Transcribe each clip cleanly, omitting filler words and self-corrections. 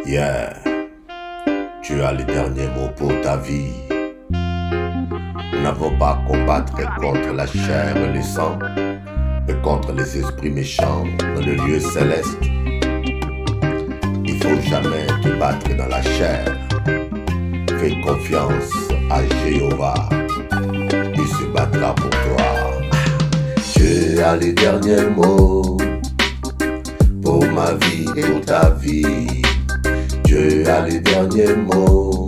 Yeah, tu as les derniers mots pour ta vie. Nous n'avons pas à combattre contre la chair et le sang, mais contre les esprits méchants dans le lieu céleste. Il faut jamais te battre dans la chair. Fais confiance à Jéhovah, il se battra pour toi. Tu as les derniers mots pour ma vie et pour ta vie. Dieu a les derniers mots.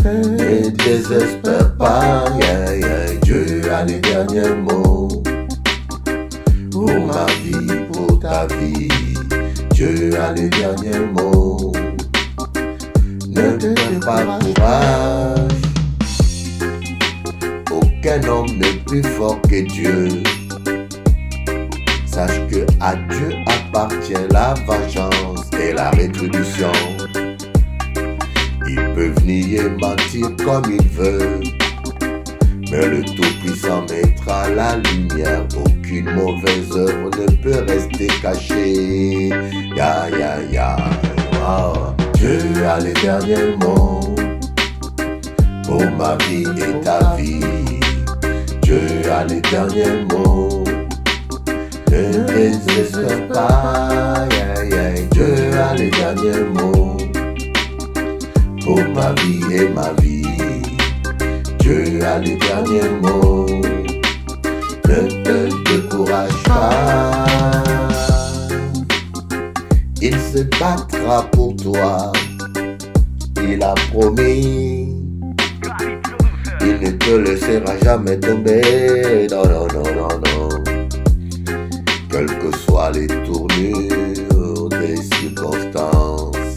Ne désespère pas, yeah, yeah. Dieu a les derniers mots pour ma vie, pour ta vie. Dieu a les derniers mots. Ne te fais pas courage. Aucun homme n'est plus fort que Dieu. Sache que à Dieu appartient la vengeance et la rétribution. Il peut venir et mentir comme il veut, mais le Tout-Puissant mettra la lumière. Aucune mauvaise œuvre ne peut rester cachée. Ya, ya, ya. Wow. Dieu a les derniers mots pour ma vie et ta vie. Dieu a les derniers mots. Ne désespère pas, yeah, yeah. Dieu a les derniers mots pour ma vie et ma vie. Dieu a les derniers mots. Ne te décourage pas. Il se battra pour toi. Il a promis. Il ne te laissera jamais tomber. Non, non, non, non, non. Quelles que soient les tournures des circonstances,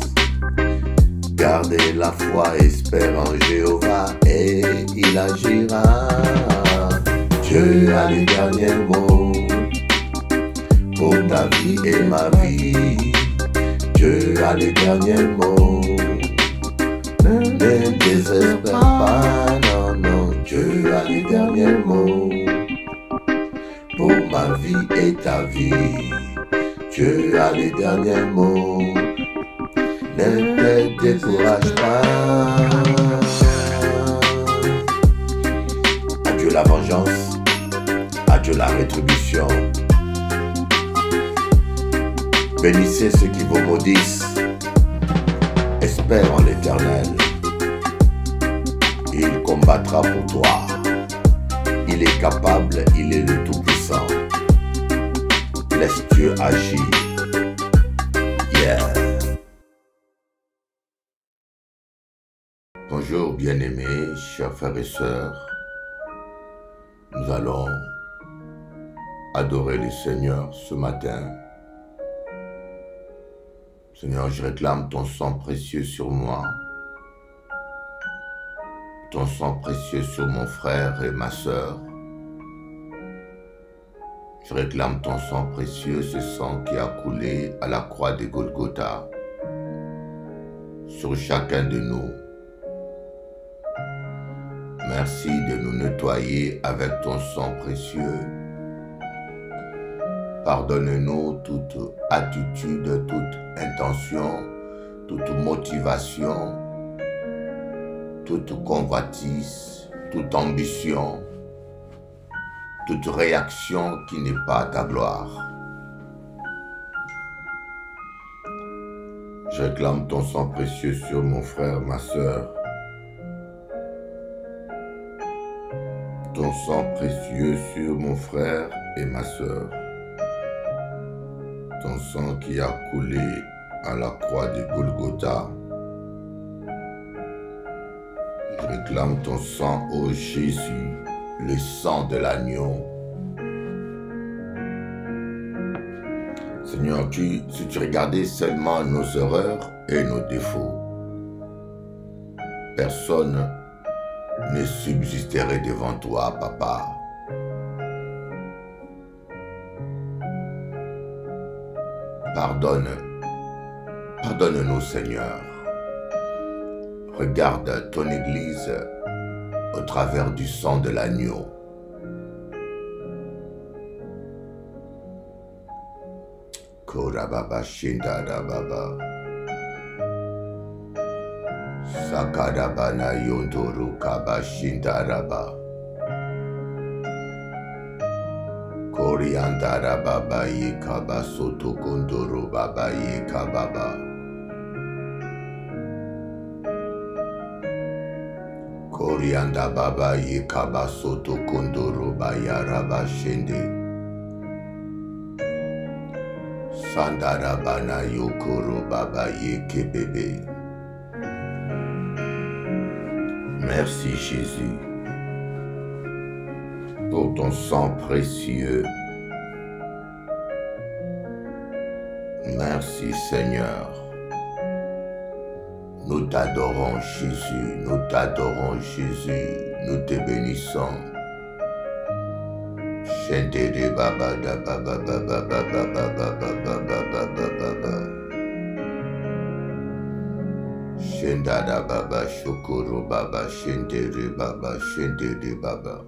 gardez la foi, espère en Jéhovah et il agira. Dieu a les derniers mots pour ta vie et ma vie. Dieu a les derniers mots. Ne désespère pas, non, non. Dieu a les derniers mots pour ma vie et ta vie. Dieu a les derniers mots. Ne te décourage pas. Adieu la vengeance, adieu la rétribution. Bénissez ceux qui vous maudissent. Espère en l'Éternel. Il combattra pour toi. Il est capable, il est le Tout-Puissant. Laisse Dieu agir. Yeah. Bonjour bien-aimés, chers frères et sœurs. Nous allons adorer le Seigneur ce matin. Seigneur, je réclame ton sang précieux sur moi. Ton sang précieux sur mon frère et ma sœur. Je réclame ton sang précieux, ce sang qui a coulé à la croix de Golgotha, sur chacun de nous. Merci de nous nettoyer avec ton sang précieux. Pardonne-nous toute attitude, toute intention, toute motivation, toute convoitise, toute ambition, toute réaction qui n'est pas ta gloire. Je réclame ton sang précieux sur mon frère, ma sœur. Ton sang précieux sur mon frère et ma sœur. Ton sang qui a coulé à la croix de Golgotha. Je réclame ton sang, ô Jésus, le sang de l'agneau. Seigneur, si tu regardais seulement nos erreurs et nos défauts, personne ne subsisterait devant toi, Papa. Pardonne-nous, Seigneur. Regarde ton Église au travers du sang de l'agneau. Sakadabana yondoro kabashindaraba. Koriandara baba ye kabasoto kondoro baba ye kababa. Korianda baba ye kabasoto kondoro bayaraba shende. Sandara bana yokoro baba ye kebebe. Merci Jésus pour ton sang précieux. Merci Seigneur. Nous t'adorons Jésus, nous t'adorons Jésus, nous te bénissons. Shendere baba da baba baba baba baba baba baba baba. Shendada baba shokoro baba shendere baba shendere baba.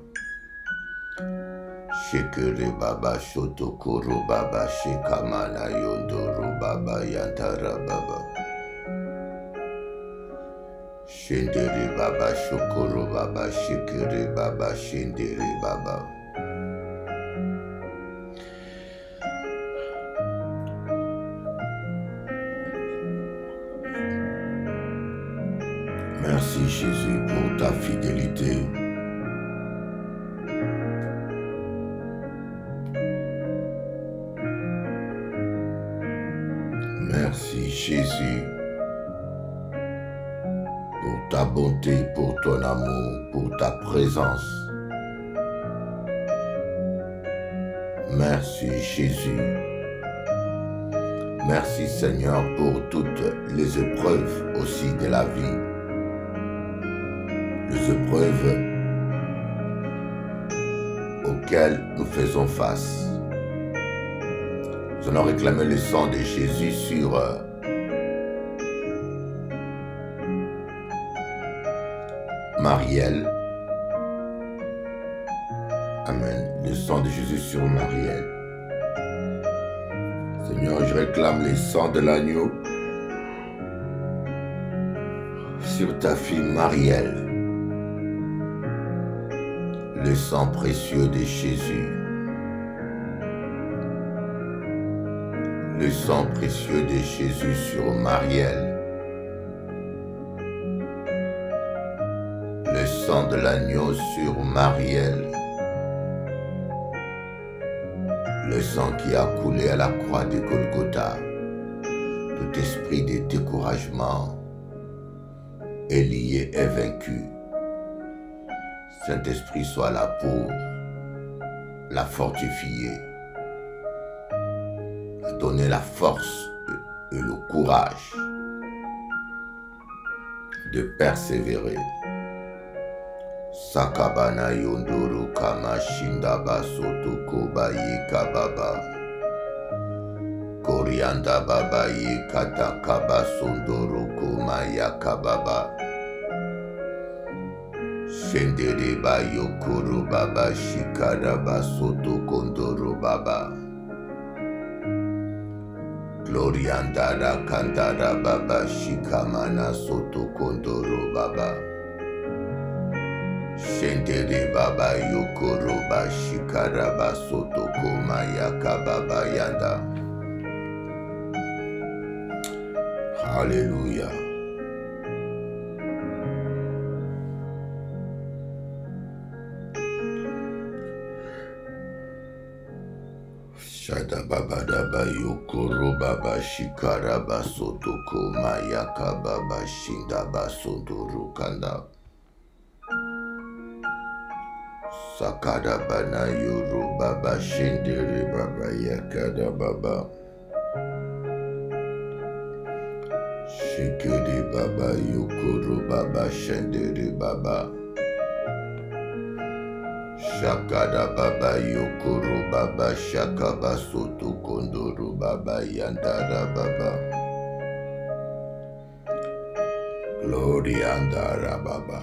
Shekere baba shotokoro baba shekamana yondoro baba yantara baba. Shendere baba shokoro baba shekere baba shendere baba. Merci Jésus pour ta fidélité. Merci Jésus pour ta bonté, pour ton amour, pour ta présence. Merci Jésus. Merci Seigneur pour toutes les épreuves aussi de la vie. Les épreuves auxquelles nous faisons face. Nous allons réclamer le sang de Jésus sur Marielle. Amen. Le sang de Jésus sur Marielle. Seigneur, je réclame le sang de l'agneau sur ta fille Marielle. Le sang précieux de Jésus. Le sang précieux de Jésus sur Marielle. Le sang de l'agneau sur Marielle. Le sang qui a coulé à la croix de Golgotha. Tout esprit de découragement est lié et vaincu. Saint-Esprit soit là pour la fortifier, donner la force et le courage de persévérer. Sakabana yondoro kamashinda basoto kobaye kababa. Korianda baba ye katakaba sondoro komaya kababa. Shendere ba yokoro baba shikara basoto kondoro baba. Gloriandara kandara baba shikamana soto kondoro baba. Shendere baba yokoro ba shikara basoto komaya kababa yanda. Alléluia. Shada baba daba yokoro baba shikara basoto komaya kababa shinda basoto rukanda. Sakada bana yoro baba shindere baba yakada baba. Shikere baba yokoro baba shendere baba. Shakada baba yokoro baba shakaba soto kondoro baba yandara baba. Glory andara baba.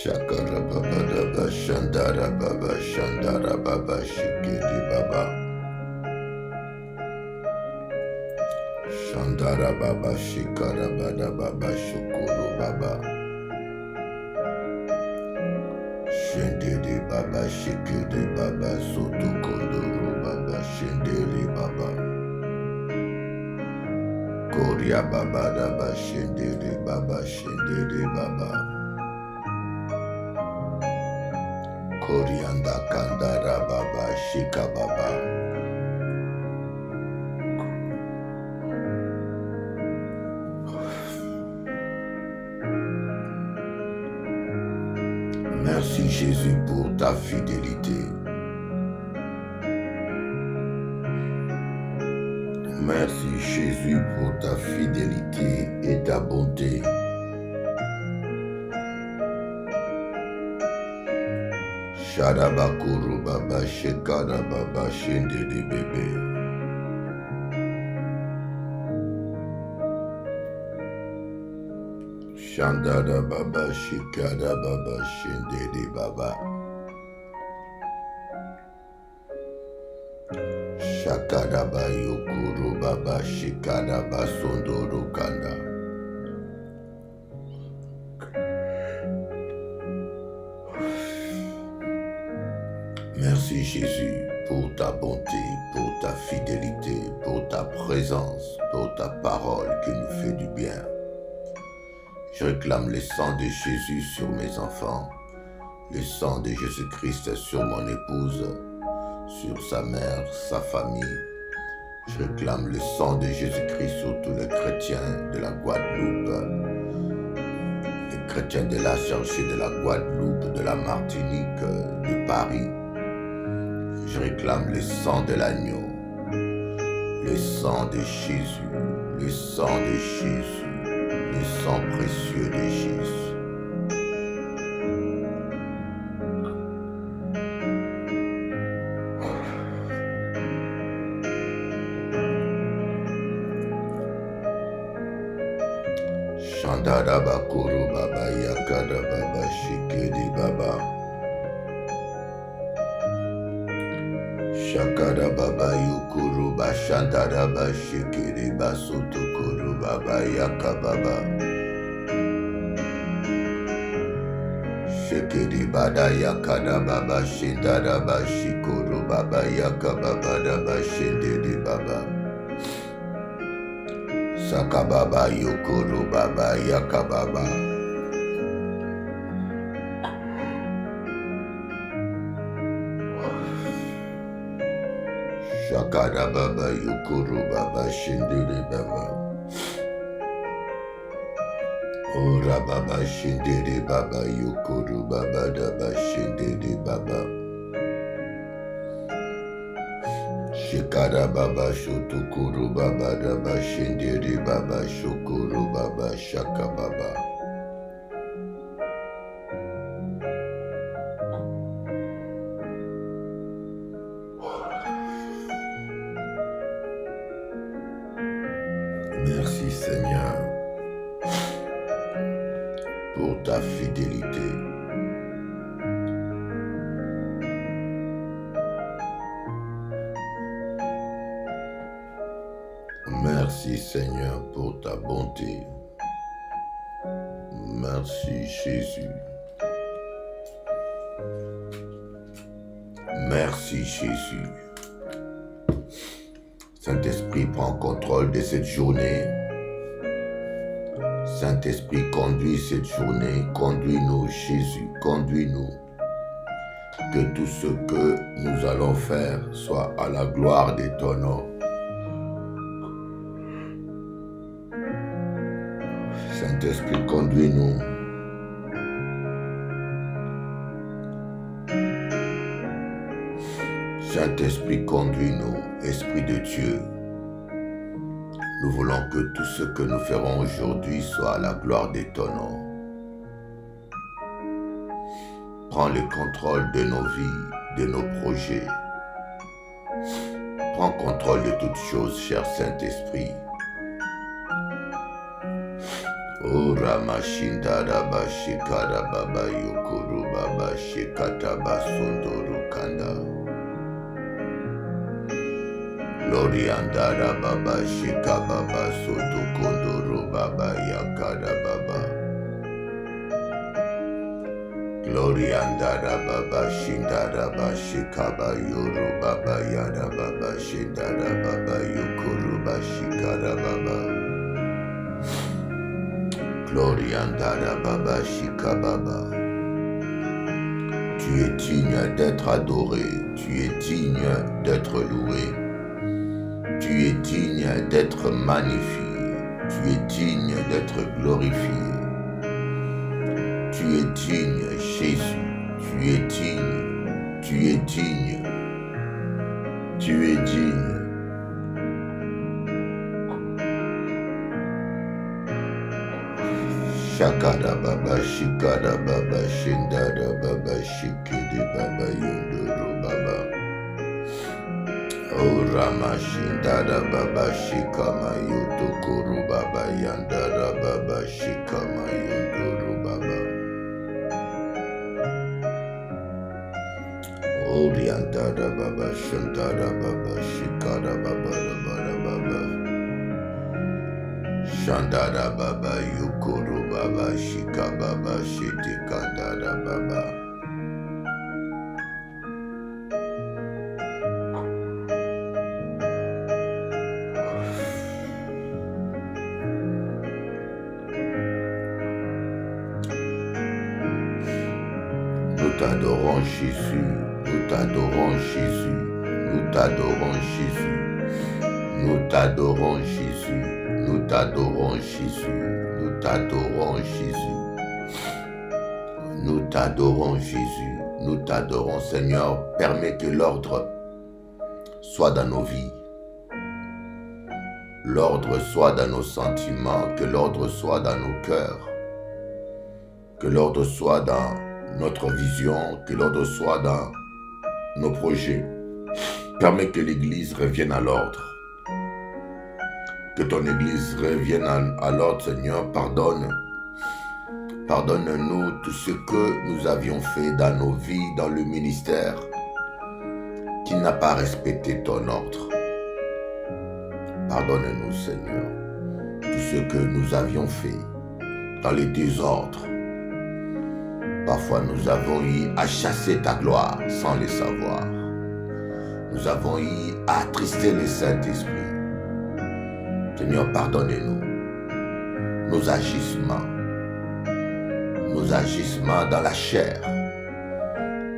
Shakara baba daba shandara baba shikiri baba. Shandara Baba Shikara Bada Baba Shukuru Baba Shendere Baba Shikere Baba Soto Kondoro Baba Shendere Baba Koria Baba Daba Shendere Baba Shendere Baba Korianda Kandara Baba Shika Baba Merci Jésus pour ta fidélité. Merci Jésus pour ta fidélité et ta bonté. Shadabakuru Baba Shekara Baba Shende de Bébé. Shandada Baba Shikada Baba Shende de Baba Shakada Bayukuru Baba Shikada Basondoro Kanda. Merci Jésus pour ta bonté, pour ta fidélité, pour ta présence, pour ta parole qui nous fait du bien. Je réclame le sang de Jésus sur mes enfants, le sang de Jésus-Christ sur mon épouse, sur sa mère, sa famille. Je réclame le sang de Jésus-Christ sur tous les chrétiens de la Guadeloupe, les chrétiens de la Cherchée, de la Guadeloupe, de la Martinique, de Paris. Je réclame le sang de l'agneau, le sang de Jésus, le sang de Jésus. Le sang précieux de Jésus. Shandada Bakuru Baba Yakada Baba Shikedi Baba Shakada Baba Yukuru Bashandada Bashikedi Basotokuru Baba Yakababa Shikedi Bada Yakada Baba Shindada Bashikuru Baba Yakababa Daba Shindedi Baba Sakababa Yukuru Baba Yakababa Shakada Baba Yukuru Baba Shindiri Baba Ora Baba Shindiri Baba Yukuru Baba Daba Shindiri Baba Shikada Baba Shotukuru Baba Daba Shindiri Baba Shukuru Baba Shaka Baba Merci Seigneur pour ta fidélité. Merci Seigneur pour ta bonté. Merci Jésus. Merci Jésus. Saint-Esprit, prends contrôle de cette journée. Saint-Esprit, conduis cette journée. Conduis-nous, Jésus, conduis-nous. Que tout ce que nous allons faire soit à la gloire de ton nom. Saint-Esprit, conduis-nous. Saint-Esprit, conduis-nous, Esprit de Dieu. Nous voulons que tout ce que nous ferons aujourd'hui soit à la gloire de ton nom. Prends le contrôle de nos vies, de nos projets. Prends contrôle de toutes choses, cher Saint-Esprit. O Ramashinda Raba Shikara Baba Yukuru Baba Shikata Basunduru Kanda Gloriandara baba shika baba soto kondoro baba yakada baba. Gloriandara baba shindara baba shika ba yoro baba yada baba shindara baba yokoro ba shikara baba. Gloriandara baba shika baba. Tu es digne d'être adoré, tu es digne d'être loué. Tu es digne d'être magnifié, tu es digne d'être glorifié. Tu es digne, Jésus, tu es digne, tu es digne, tu es digne. Shakada baba, shikada baba, shindada baba, shikidi baba, yondoro baba. Oh Rama shindada baba shikama yotokoro baba yandada baba shikama yondoro baba. Oh yandada baba shandada baba shikada baba baba baba. Shandada baba yokoro baba shika baba shitikandada baba. Nous t'adorons Jésus, nous t'adorons Jésus, nous t'adorons Jésus, nous t'adorons Jésus, nous t'adorons Jésus, nous t'adorons Jésus, nous t'adorons Jésus, nous t'adorons Seigneur, permets que l'ordre soit dans nos vies, l'ordre soit dans nos sentiments, que l'ordre soit dans nos cœurs, que l'ordre soit dans notre vision, que l'ordre soit dans nos projets. Permets que l'Église revienne à l'ordre. Que ton Église revienne à l'ordre, Seigneur. Pardonne-nous tout ce que nous avions fait dans nos vies, dans le ministère, qui n'a pas respecté ton ordre. Pardonne-nous, Seigneur, tout ce que nous avions fait dans les désordres. Parfois, nous avons eu à chasser ta gloire sans le savoir. Nous avons eu à attrister le Saint-Esprit. Seigneur, pardonnez-nous nos agissements dans la chair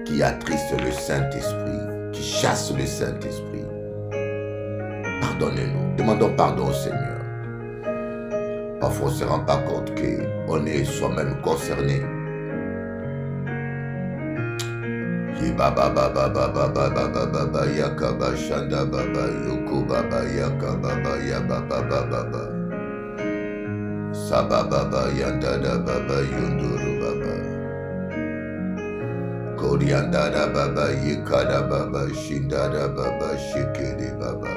qui attristent le Saint-Esprit, qui chassent le Saint-Esprit. Pardonnez-nous. Demandons pardon au Seigneur. Parfois, on ne se rend pas compte qu'on est soi-même concerné. Baba baba baba baba baba yakaba shanda baba yoko baba yakaba ya baba baba saba baba yandada baba yondoro baba koriandada baba yikada baba shindada baba shikede baba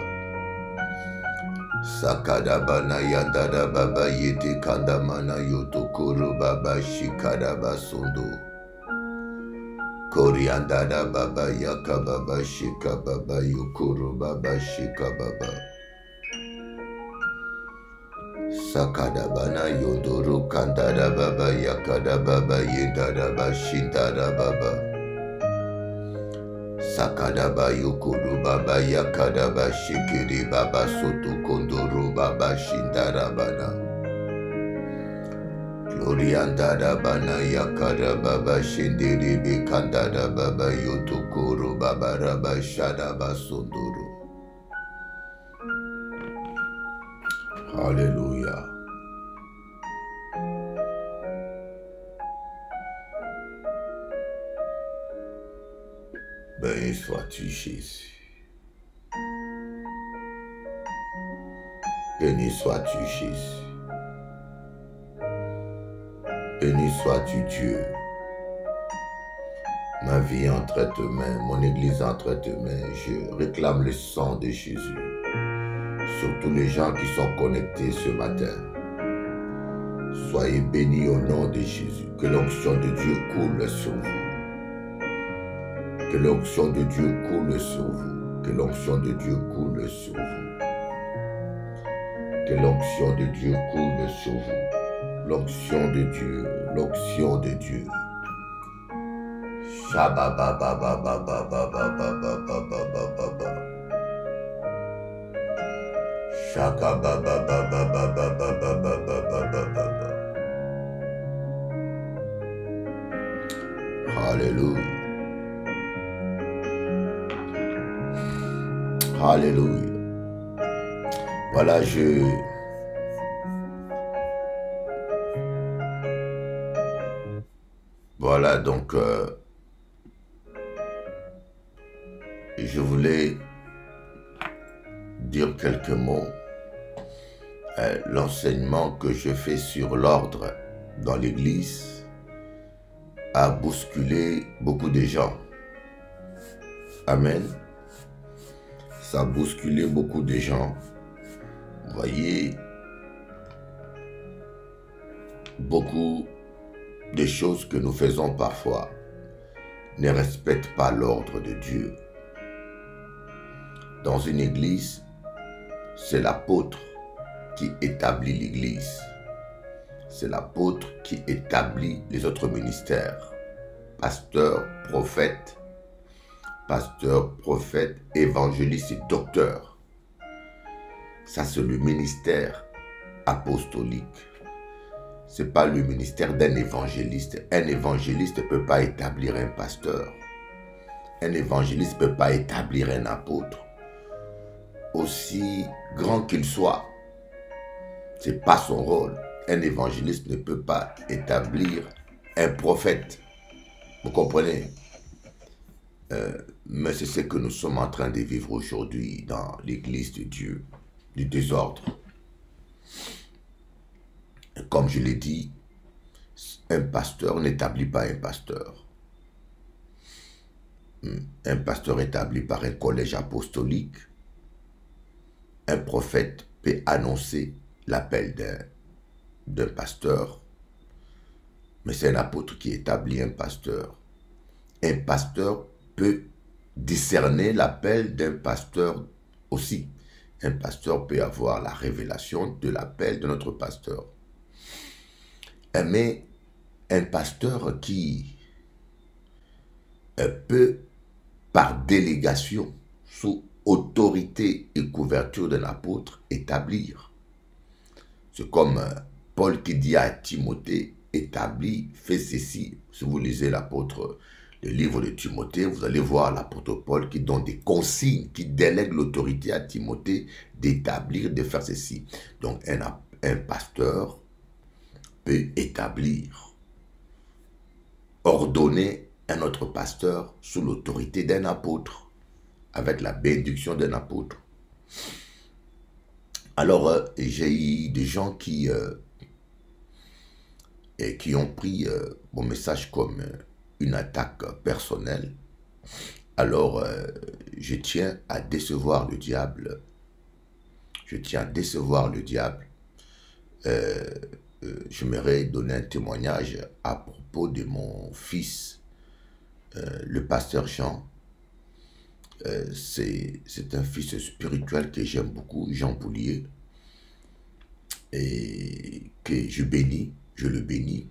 sakada bana yandada baba yete kanda mana yotokoro baba shikada basondo. Koriandada baba yaka baba shika baba yukuru baba shika baba sakada bana yodoro kandada baba yakada baba yendada bashindada baba sakada ba yukuru baba yakada bashikiri baba soto kondoro baba shindada bana. Gloriandada bana yakada baba shindiri bikandada baba yotokoro baba raba shada basunduru. Alléluia. Béni sois-tu Jésus. Béni sois-tu Jésus. Béni sois-tu Dieu. Ma vie entre tes mains, mon église entre tes mains. Je réclame le sang de Jésus sur tous les gens qui sont connectés ce matin. Soyez bénis au nom de Jésus. Que l'onction de Dieu coule sur vous. Que l'onction de Dieu coule sur vous. Que l'onction de Dieu coule sur vous. Que l'onction de Dieu coule sur vous. L'onction de Dieu, l'onction de Dieu. Shababababababababababababa. Shakababababababababababa. Alléluia. Alléluia. Voilà, Voilà, donc, je voulais dire quelques mots. L'enseignement que je fais sur l'ordre dans l'Église a bousculé beaucoup de gens. Amen. Ça a bousculé beaucoup de gens. Vous voyez, beaucoup de choses que nous faisons parfois ne respectent pas l'ordre de Dieu. Dans une église, c'est l'apôtre qui établit l'église. C'est l'apôtre qui établit les autres ministères. Pasteur, prophète, évangéliste et docteur. Ça, c'est le ministère apostolique. Ce n'est pas le ministère d'un évangéliste. Un évangéliste ne peut pas établir un pasteur. Un évangéliste ne peut pas établir un apôtre. Aussi grand qu'il soit, ce n'est pas son rôle. Un évangéliste ne peut pas établir un prophète. Vous comprenez? Mais c'est ce que nous sommes en train de vivre aujourd'hui dans l'église de Dieu, du désordre. Comme je l'ai dit, un pasteur n'établit pas un pasteur. Un pasteur établi par un collège apostolique. Un prophète peut annoncer l'appel d'un pasteur, mais c'est un apôtre qui établit un pasteur. Un pasteur peut discerner l'appel d'un pasteur aussi. Un pasteur peut avoir la révélation de l'appel de notre pasteur. Mais un pasteur qui peut, par délégation, sous autorité et couverture d'un apôtre, établir. C'est comme Paul qui dit à Timothée, établis, fais ceci. Si vous lisez l'apôtre, le livre de Timothée, vous allez voir l'apôtre Paul qui donne des consignes, qui délègue l'autorité à Timothée d'établir, de faire ceci. Donc un pasteur peut établir, ordonner un autre pasteur sous l'autorité d'un apôtre, avec la bénédiction d'un apôtre. Alors, j'ai eu des gens qui ont pris mon message comme une attaque personnelle. Alors, je tiens à décevoir le diable. Je tiens à décevoir le diable. J'aimerais donner un témoignage à propos de mon fils, le pasteur Jean. C'est un fils spirituel que j'aime beaucoup, Jean Boulier, et que je bénis, je le bénis,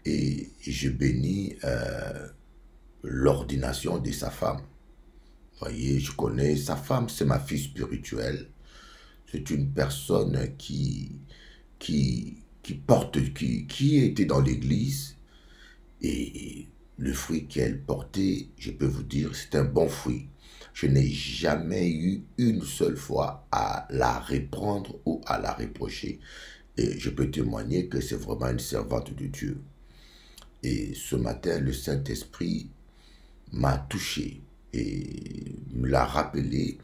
et je bénis l'ordination de sa femme. Vous voyez, je connais sa femme, c'est ma fille spirituelle. C'est une personne qui était dans l'église, et le fruit qu'elle portait, je peux vous dire, c'est un bon fruit. Je n'ai jamais eu une seule fois à la reprendre ou à la reprocher. Et je peux témoigner que c'est vraiment une servante de Dieu. Et ce matin, le Saint-Esprit m'a touché et me l'a rappelé.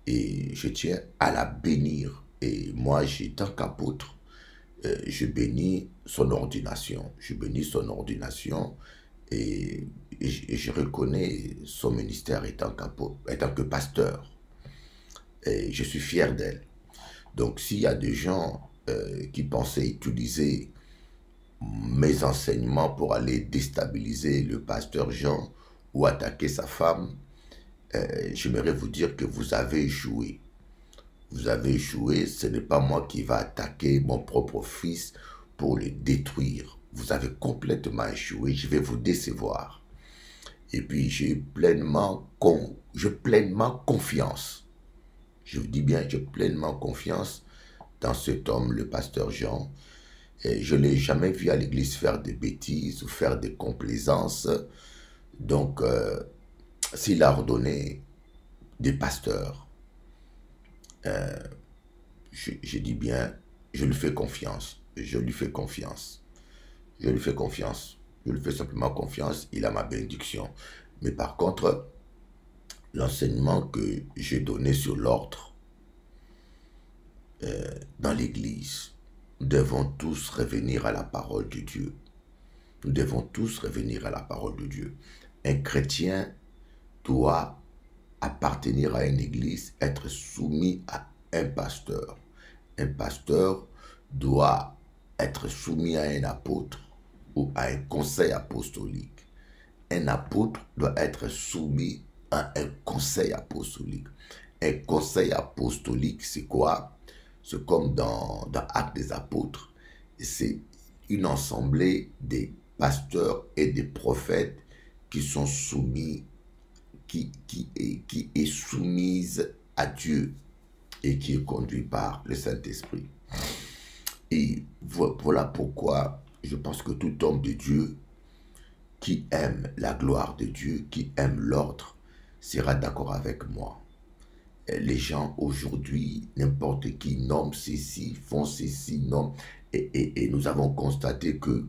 Et je tiens à la bénir. Et moi, tant qu'apôtre, je bénis son ordination. Je bénis son ordination. Et je reconnais son ministère étant que pasteur. Et je suis fier d'elle. Donc, s'il y a des gens qui pensaient utiliser mes enseignements pour aller déstabiliser le pasteur Jean ou attaquer sa femme, j'aimerais vous dire que vous avez échoué. Vous avez échoué, ce n'est pas moi qui va attaquer mon propre fils pour le détruire. Vous avez complètement échoué, je vais vous décevoir. Et puis j'ai pleinement confiance. Je vous dis bien, j'ai pleinement confiance dans cet homme, le pasteur Jean. Et je ne l'ai jamais vu à l'église faire des bêtises ou faire des complaisances. Donc, s'il a ordonné des pasteurs, je dis bien, je lui fais confiance. Je lui fais confiance. Je lui fais confiance. Je lui fais simplement confiance. Il a ma bénédiction. Mais par contre, l'enseignement que j'ai donné sur l'ordre dans l'église, nous devons tous revenir à la parole de Dieu. Nous devons tous revenir à la parole de Dieu. Un chrétien doit appartenir à une église, être soumis à un pasteur. Un pasteur doit être soumis à un apôtre ou à un conseil apostolique. Un apôtre doit être soumis à un conseil apostolique. Un conseil apostolique, c'est quoi? C'est comme dans Actes des apôtres. C'est une assemblée des pasteurs et des prophètes qui sont soumis, qui est soumise à Dieu et qui est conduit par le Saint-Esprit. Et voilà pourquoi je pense que tout homme de Dieu qui aime la gloire de Dieu, qui aime l'ordre, sera d'accord avec moi. Les gens aujourd'hui, n'importe qui nomme ceci, font ceci, nomme. Et nous avons constaté que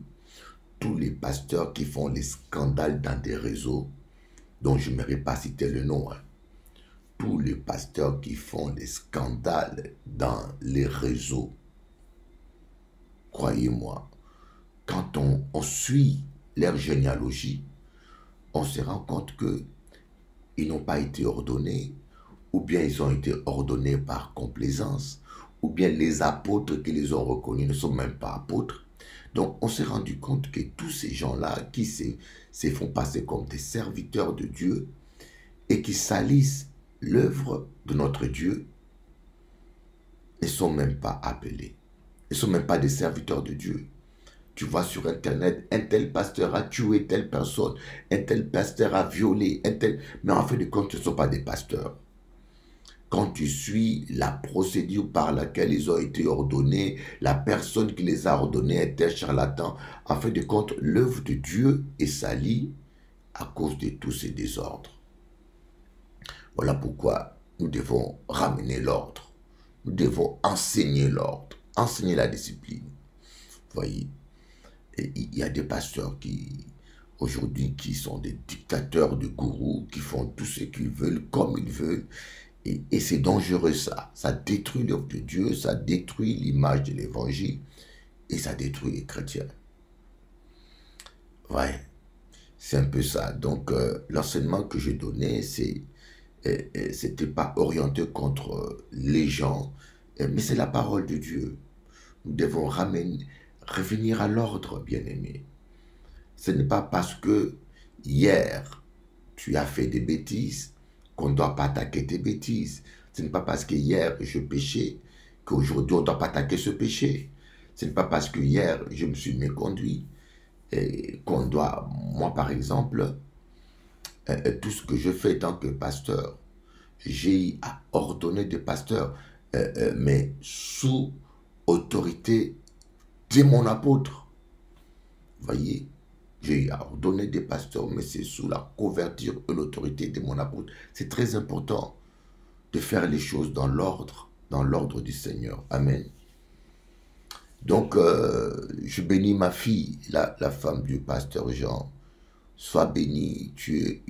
tous les pasteurs qui font les scandales dans des réseaux, dont je n'aimerais pas citer le nom, tous les pasteurs qui font des scandales dans les réseaux, croyez-moi, quand on suit leur généalogie, on se rend compte qu'ils n'ont pas été ordonnés, ou bien ils ont été ordonnés par complaisance, ou bien les apôtres qui les ont reconnus ne sont même pas apôtres. Donc on s'est rendu compte que tous ces gens-là qui se font passer comme des serviteurs de Dieu et qui salissent l'œuvre de notre Dieu ne sont même pas appelés. Ils ne sont même pas des serviteurs de Dieu. Tu vois sur Internet, un tel pasteur a tué telle personne, un tel pasteur a violé, un tel... Mais en fin de compte, ce ne sont pas des pasteurs. Quand tu suis la procédure par laquelle ils ont été ordonnés, la personne qui les a ordonnés est un charlatan. En fin de compte, l'œuvre de Dieu est salie à cause de tous ces désordres. Voilà pourquoi nous devons ramener l'ordre. Nous devons enseigner l'ordre, enseigner la discipline. Vous voyez, et il y a des pasteurs qui, aujourd'hui, qui sont des dictateurs de gourous, qui font tout ce qu'ils veulent, comme ils veulent. Et c'est dangereux ça. Ça détruit l'œuvre de Dieu, ça détruit l'image de l'évangile et ça détruit les chrétiens. Ouais, c'est un peu ça. Donc, l'enseignement que j'ai donné, c'était pas orienté contre les gens, mais c'est la parole de Dieu. Nous devons revenir à l'ordre, bien-aimé. Ce n'est pas parce que hier, tu as fait des bêtises qu'on ne doit pas attaquer tes bêtises. Ce n'est pas parce que hier, je péchais qu'aujourd'hui, on ne doit pas attaquer ce péché. Ce n'est pas parce que hier, je me suis méconduit qu'on doit, moi par exemple, tout ce que je fais tant que pasteur, j'ai ordonné de pasteur, mais sous autorité de mon apôtre. Vous voyez, j'ai ordonné des pasteurs, mais c'est sous la couverture et l'autorité de mon apôtre. C'est très important de faire les choses dans l'ordre du Seigneur. Amen. Donc, je bénis ma fille, la femme du pasteur Jean. Sois bénie, tu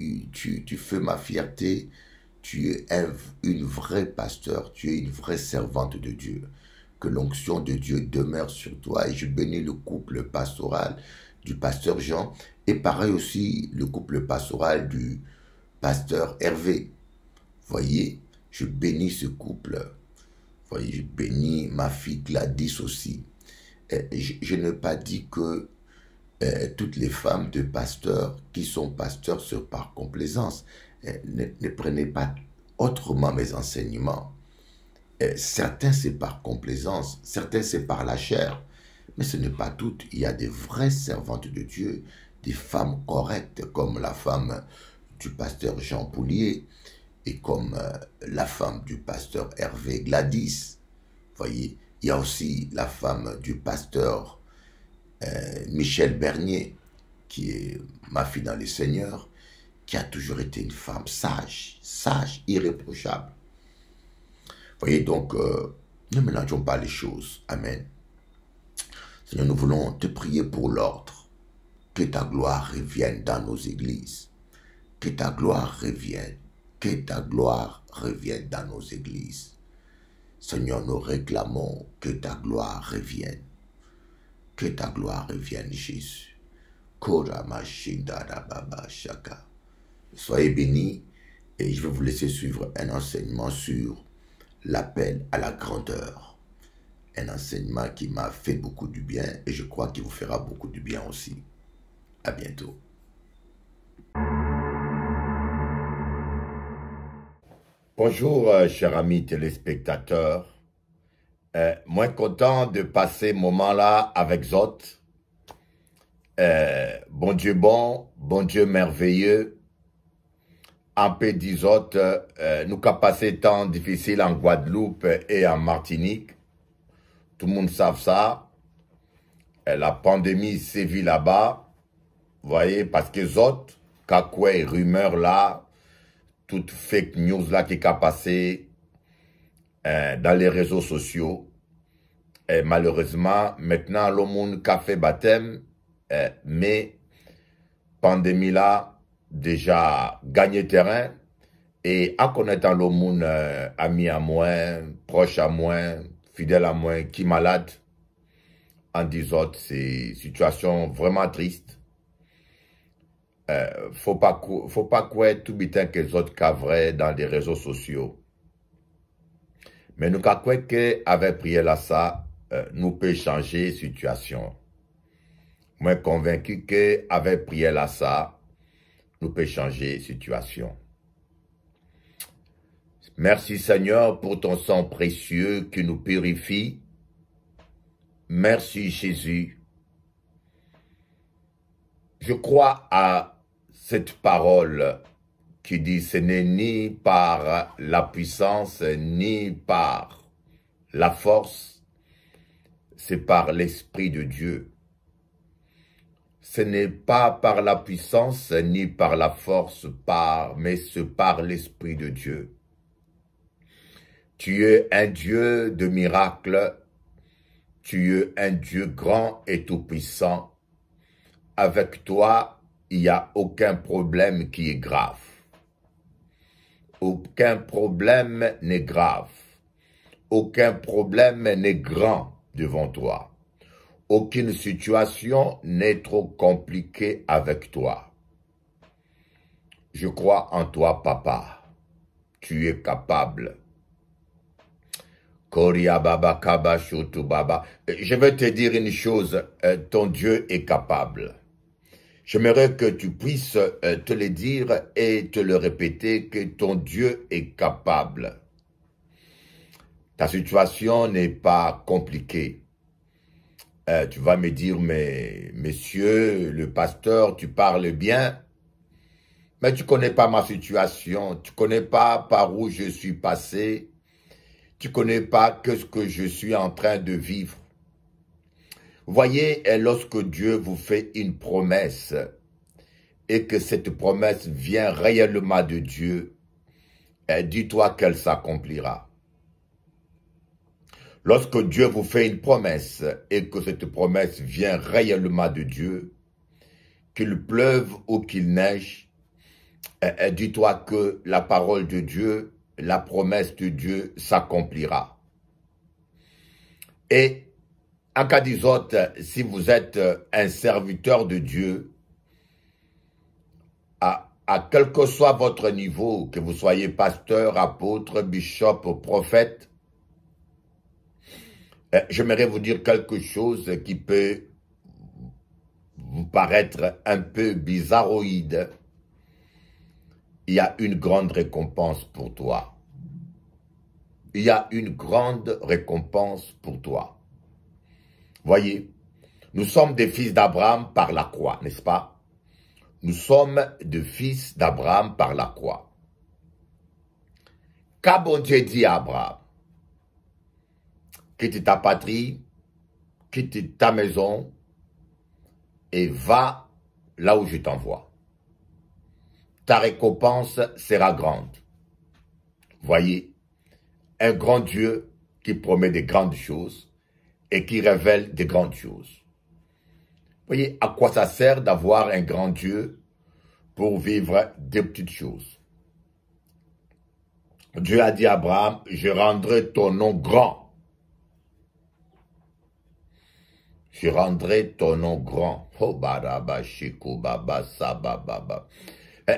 fais ma fierté, tu es une vraie pasteur, tu es une vraie servante de Dieu. Que l'onction de Dieu demeure sur toi. Et je bénis le couple pastoral du pasteur Jean et pareil aussi le couple pastoral du pasteur Hervé. Voyez, je bénis ce couple. Voyez, je bénis ma fille Gladys aussi. Je n'ai pas dit que toutes les femmes de pasteurs qui sont pasteurs sont par complaisance. Ne prenez pas autrement mes enseignements. Certains, c'est par complaisance, certains, c'est par la chair, mais ce n'est pas tout. Il y a des vraies servantes de Dieu, des femmes correctes, comme la femme du pasteur Jean Poulier et comme la femme du pasteur Hervé Gladys. Voyez, il y a aussi la femme du pasteur Michel Bernier, qui est ma fille dans le Seigneur, qui a toujours été une femme sage, irréprochable. Voyez donc, ne mélangeons pas les choses. Amen. Seigneur, nous voulons te prier pour l'ordre. Que ta gloire revienne dans nos églises. Que ta gloire revienne. Que ta gloire revienne dans nos églises. Seigneur, nous réclamons que ta gloire revienne. Que ta gloire revienne, Jésus. Soyez bénis et je vais vous laisser suivre un enseignement sur l'appel à la grandeur. Un enseignement qui m'a fait beaucoup du bien et je crois qu'il vous fera beaucoup du bien aussi. À bientôt. Bonjour, chers amis téléspectateurs. Moins content de passer ce moment-là avec Zot. Bon Dieu merveilleux. En paix d'Izot, nous avons passé temps difficile en Guadeloupe et en Martinique. Tout le monde sait ça. La pandémie sévit là-bas. Vous voyez, parce que Zot, kakoué, rumeurs là, toute fake news là qui a passé dans les réseaux sociaux. Et malheureusement, maintenant, le monde a fait baptême, mais pandémie là, déjà gagné terrain. Et en connaissant le monde, ami à moi, proche à moi, fidèle à moi, qui est malade, en disant c'est une situation vraiment triste. Faut pas quoi tout bitin que les autres cavraient dans les réseaux sociaux. Mais nous croyons qu'avec prière là ça, nous peut changer situation. Moi convaincu qu'avec prière là ça, nous peut changer situation. Merci Seigneur pour ton sang précieux qui nous purifie. Merci Jésus. Je crois à cette parole qui dit ce n'est ni par la puissance ni par la force, c'est par l'Esprit de Dieu. Ce n'est pas par la puissance ni par la force, mais c'est par l'Esprit de Dieu. Tu es un Dieu de miracles, tu es un Dieu grand et tout-puissant. Avec toi, il n'y a aucun problème qui est grave. Aucun problème n'est grave. Aucun problème n'est grand devant toi. Aucune situation n'est trop compliquée avec toi. Je crois en toi, Papa. Tu es capable. Koria Baba Kaba Shotu Baba. Je vais te dire une chose, ton Dieu est capable. J'aimerais que tu puisses te le dire et te le répéter que ton Dieu est capable. Ta situation n'est pas compliquée. Tu vas me dire, mais monsieur, le pasteur, tu parles bien, mais tu connais pas ma situation, tu connais pas par où je suis passé, tu connais pas ce que je suis en train de vivre. Voyez, lorsque Dieu vous fait une promesse et que cette promesse vient réellement de Dieu, dis-toi qu'elle s'accomplira. Lorsque Dieu vous fait une promesse et que cette promesse vient réellement de Dieu, qu'il pleuve ou qu'il neige, dis-toi que la parole de Dieu, la promesse de Dieu s'accomplira. Et en cas d'autre, si vous êtes un serviteur de Dieu, à quel que soit votre niveau, que vous soyez pasteur, apôtre, bishop, prophète, j'aimerais vous dire quelque chose qui peut vous paraître un peu bizarroïde. il y a une grande récompense pour toi. Il y a une grande récompense pour toi. Voyez, nous sommes des fils d'Abraham par la croix, n'est-ce pas? Nous sommes des fils d'Abraham par la croix. Qu'a bon Dieu dit à Abraham? Quitte ta patrie, quitte ta maison et va là où je t'envoie. Ta récompense sera grande. Voyez, un grand Dieu qui promet de grandes choses et qui révèle de grandes choses. Voyez à quoi ça sert d'avoir un grand Dieu pour vivre des petites choses. Dieu a dit à Abraham, je rendrai ton nom grand. Je rendrai ton nom grand. Oh, baraba, chico, baba, sababa.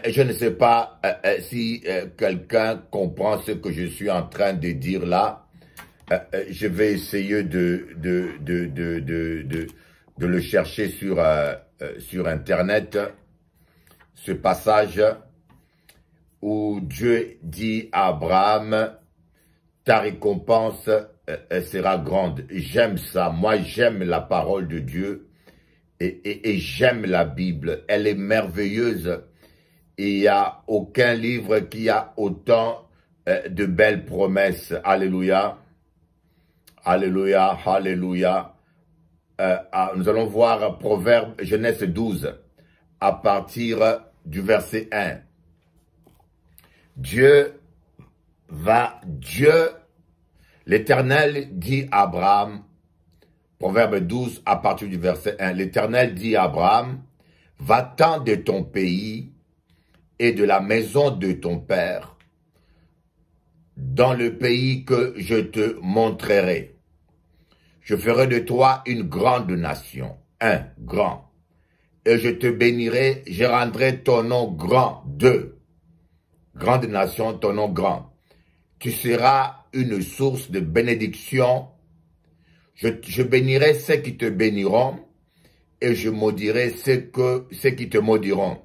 Je ne sais pas si quelqu'un comprend ce que je suis en train de dire là. Je vais essayer de le chercher sur Internet. Ce passage où Dieu dit à Abraham, ta récompense sera grande. J'aime ça. Moi, j'aime la parole de Dieu et j'aime la Bible. Elle est merveilleuse. Il n'y a aucun livre qui a autant de belles promesses. Alléluia. Alléluia. Alléluia. Nous allons voir Proverbe Genèse 12 à partir du verset 1. L'Éternel dit à Abraham, Proverbe 12 à partir du verset 1, l'Éternel dit à Abraham, va-t'en de ton pays et de la maison de ton père, dans le pays que je te montrerai. Je ferai de toi une grande nation, un grand, et je te bénirai, je rendrai ton nom grand, deux. Grande nation, ton nom grand. Tu seras une source de bénédiction. Je bénirai ceux qui te béniront et je maudirai ceux qui te maudiront.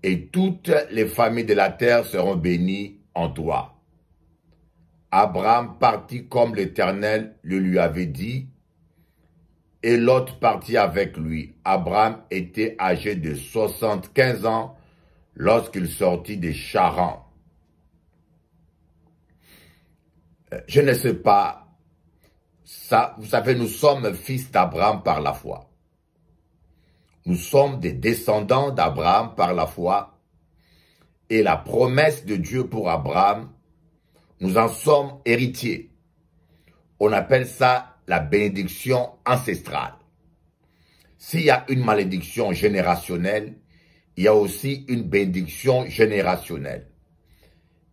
Et toutes les familles de la terre seront bénies en toi. Abraham partit comme l'Éternel le lui avait dit et Lot partit avec lui. Abraham était âgé de 75 ans lorsqu'il sortit de Charan. Je ne sais pas, ça, vous savez, nous sommes fils d'Abraham par la foi. Nous sommes des descendants d'Abraham par la foi. Et la promesse de Dieu pour Abraham, nous en sommes héritiers. On appelle ça la bénédiction ancestrale. S'il y a une malédiction générationnelle, il y a aussi une bénédiction générationnelle.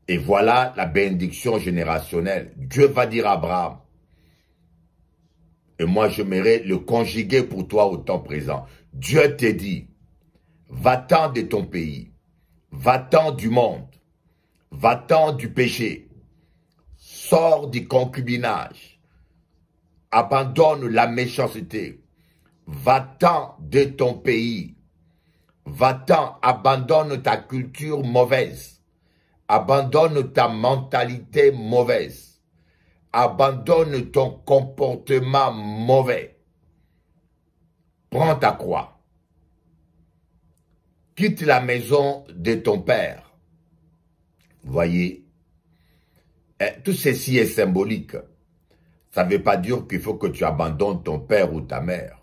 Et voilà la bénédiction générationnelle. Dieu va dire à Abraham, et moi j'aimerais le conjuguer pour toi au temps présent. Dieu te dit, va-t'en de ton pays, va-t'en du monde, va-t'en du péché, sors du concubinage, abandonne la méchanceté, va-t'en de ton pays, va-t'en, abandonne ta culture mauvaise, abandonne ta mentalité mauvaise, abandonne ton comportement mauvais. Prends ta croix. Quitte la maison de ton père. Voyez, tout ceci est symbolique. Ça ne veut pas dire qu'il faut que tu abandonnes ton père ou ta mère.